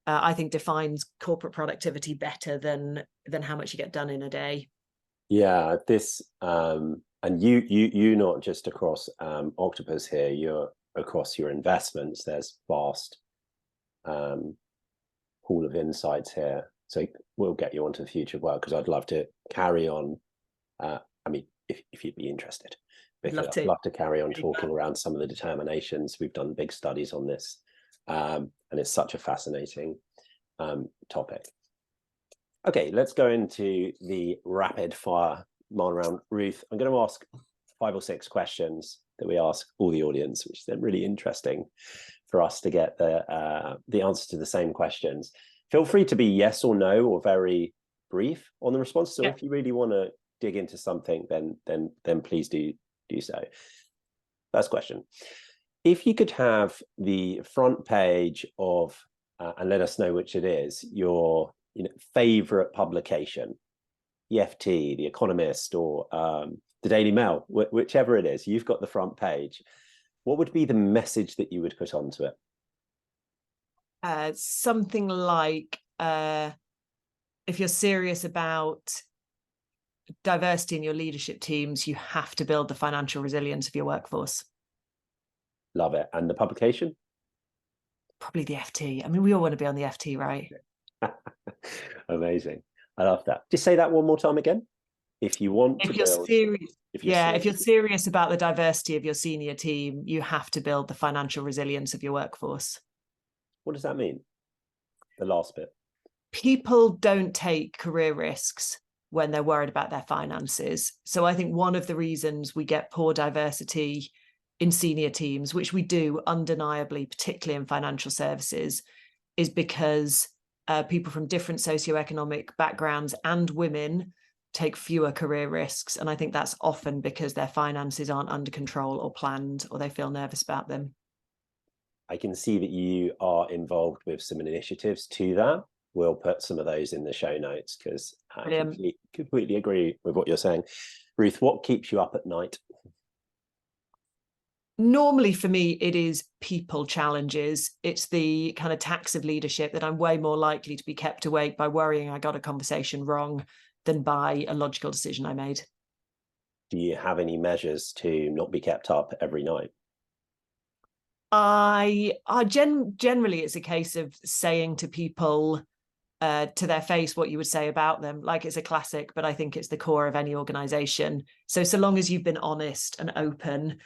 I think, defines corporate productivity better than how much you get done in a day. Yeah, this and you not just across Octopus here, you're across your investments. There's vast pool of insights here. So we'll get you onto the future work, because I'd love to carry on. I mean, if you'd be interested, because I'd love to carry on talking around some of the determinations. We've done big studies on this, and it's such a fascinating topic. Okay, let's go into the rapid fire round. Ruth, I'm going to ask 5 or 6 questions that we ask all the audience, which is then really interesting for us to get the answer to the same questions. Feel free to be yes or no, or very brief on the response. So if you really want to dig into something, then please do so. First question: if you could have the front page of and let us know which it is, your favorite publication, the FT, the Economist, or the Daily Mail, whichever it is, you've got the front page. What would be the message that you would put onto it? Something like, if you're serious about diversity in your leadership teams, you have to build the financial resilience of your workforce. Love it. And the publication? Probably the FT. I mean, we all want to be on the FT, right? Amazing. I love that. Just say that one more time again. If you want to build, if you're serious about the diversity of your senior team, you have to build the financial resilience of your workforce. What does that mean? The last bit. People don't take career risks when they're worried about their finances. So I think one of the reasons we get poor diversity in senior teams, which we do undeniably, particularly in financial services, is because people from different socioeconomic backgrounds and women take fewer career risks. And I think that's often because their finances aren't under control or planned, or they feel nervous about them. I can see that you are involved with some initiatives to that. We'll put some of those in the show notes, because I completely agree with what you're saying. Ruth, what keeps you up at night? Normally for me, it is people challenges. It's the kind of tax of leadership that I'm way more likely to be kept awake by worrying I got a conversation wrong than by a logical decision I made. Do you have any measures to not be kept up every night? Generally, it's a case of saying to people to their face what you would say about them. Like, it's a classic, but I think it's the core of any organization. So long as you've been honest and open,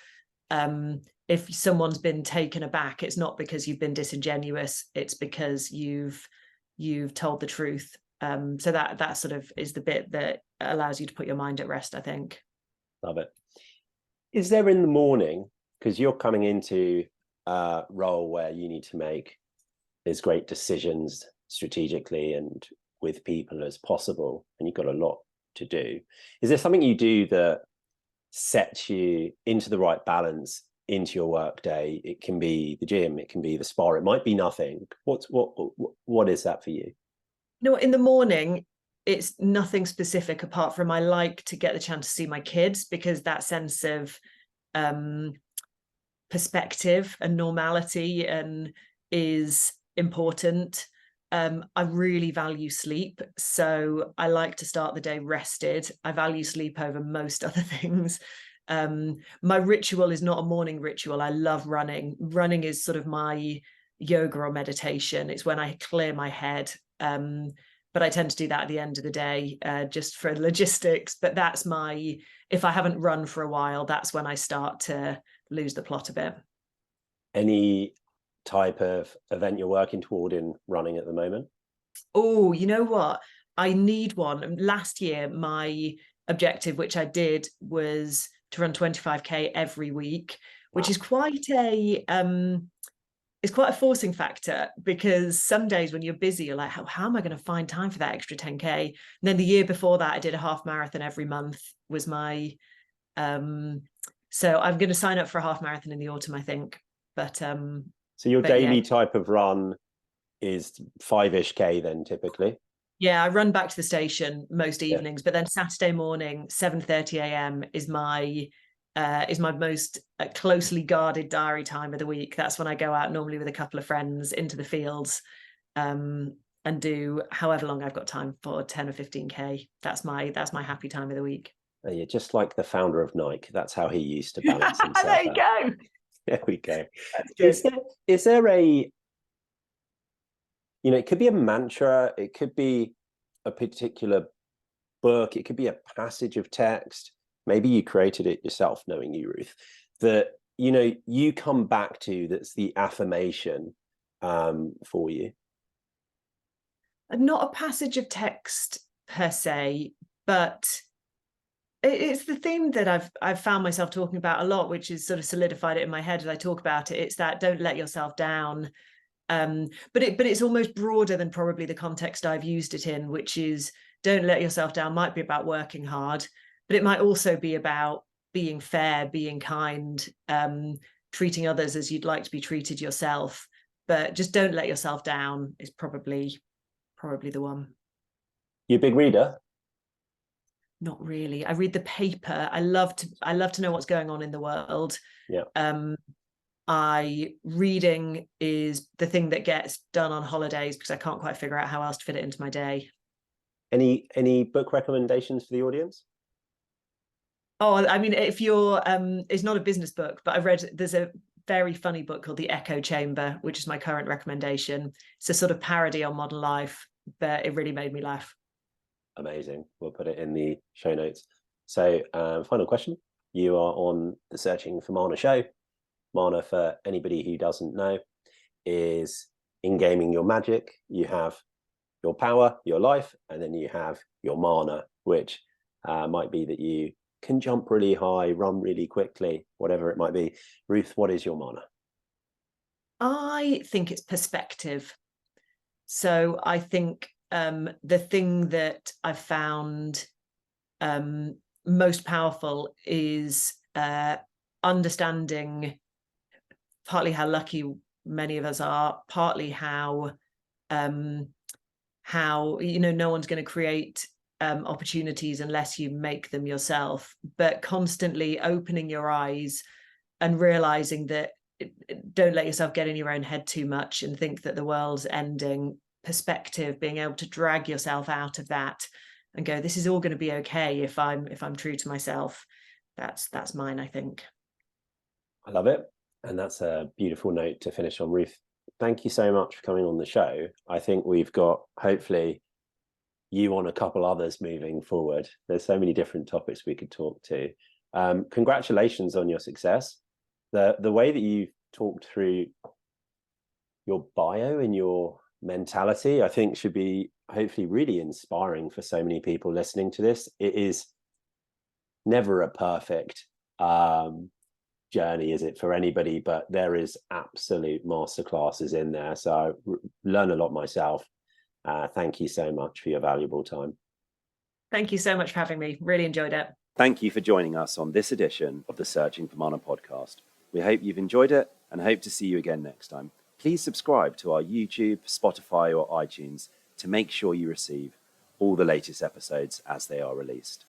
if someone's been taken aback, it's not because you've been disingenuous, it's because you've told the truth. So that sort of is the bit that allows you to put your mind at rest, I think. Love it. Is there in the morning, because you're coming into a role where you need to make as great decisions strategically and with people as possible, and you've got a lot to do, is there something you do that sets you into the right balance into your work day? It can be the gym, it can be the spa, it might be nothing. What is that for you? No, in the morning, it's nothing specific apart from I like to get the chance to see my kids, because that sense of perspective and normality is important. I really value sleep, so I like to start the day rested. I value sleep over most other things. My ritual is not a morning ritual. I love running. Running is sort of my yoga or meditation. It's when I clear my head. But I tend to do that at the end of the day, just for logistics. But that's if I haven't run for a while, that's when I start to lose the plot a bit. Any type of event you're working toward in running at the moment? Oh, you know what? I need one. Last year, my objective, which I did, was to run 25k every week, which is quite a it's quite a forcing factor, because some days when you're busy, you're like, how am I going to find time for that extra 10k? And then the year before that, I did a half marathon every month was my so I'm going to sign up for a half marathon in the autumn, I think. But So your But daily yeah. type of run is 5-ish K then typically? Yeah, I run back to the station most Yeah. evenings, but then Saturday morning, 7:30 a.m. is my most closely guarded diary time of the week. That's when I go out normally with a couple of friends into the fields, and do however long I've got time for, 10 or 15K. That's my happy time of the week. You're just like the founder of Nike. That's how he used to balance himself There you out. go. There we go. That's good. Is there a, it could be a mantra, it could be a particular book, it could be a passage of text. Maybe you created it yourself, knowing you, Ruth, that you come back to, that's the affirmation for you. Not a passage of text per se, but it's the theme that I've found myself talking about a lot, which is sort of solidified it in my head as I talk about it. It's that don't let yourself down. But it's almost broader than probably the context I've used it in, which is don't let yourself down might be about working hard, but it might also be about being fair, being kind, treating others as you'd like to be treated yourself. But just don't let yourself down is probably the one. You a big reader? Not really. I read the paper. I love to know what's going on in the world. Yeah. Reading is the thing that gets done on holidays because I can't quite figure out how else to fit it into my day. Any book recommendations for the audience? Oh, I mean, if you're it's not a business book, but there's a very funny book called The Echo Chamber, which is my current recommendation. It's a sort of parody on modern life, but it really made me laugh. Amazing. We'll put it in the show notes. So final question. You are on the Searching for Mana show. Mana, for anybody who doesn't know, is in gaming your magic. You have your power, your life, and then you have your mana, which might be that you can jump really high, run really quickly, whatever it might be. Ruth, what is your mana? I think it's perspective. So I think the thing that I've found most powerful is understanding partly how lucky many of us are, partly how no one's going to create opportunities unless you make them yourself, but constantly opening your eyes and realizing that don't let yourself get in your own head too much and think that the world's ending. Perspective, being able to drag yourself out of that and go, this is all going to be okay if I'm true to myself. That's mine, I think. I love it. And that's a beautiful note to finish on. Ruth, thank you so much for coming on the show. I think we've got, hopefully, you on a couple others moving forward. There's so many different topics we could talk to. Congratulations on your success. The way that you talked through your bio and your mentality, I think, should be hopefully really inspiring for so many people listening to this. It is never a perfect journey, is it, for anybody? But there is absolute masterclasses in there. So I learn a lot myself. Thank you so much for your valuable time. Thank you so much for having me. Really enjoyed it. Thank you for joining us on this edition of the Searching for Mana podcast. We hope you've enjoyed it and hope to see you again next time. Please subscribe to our YouTube, Spotify, or iTunes to make sure you receive all the latest episodes as they are released.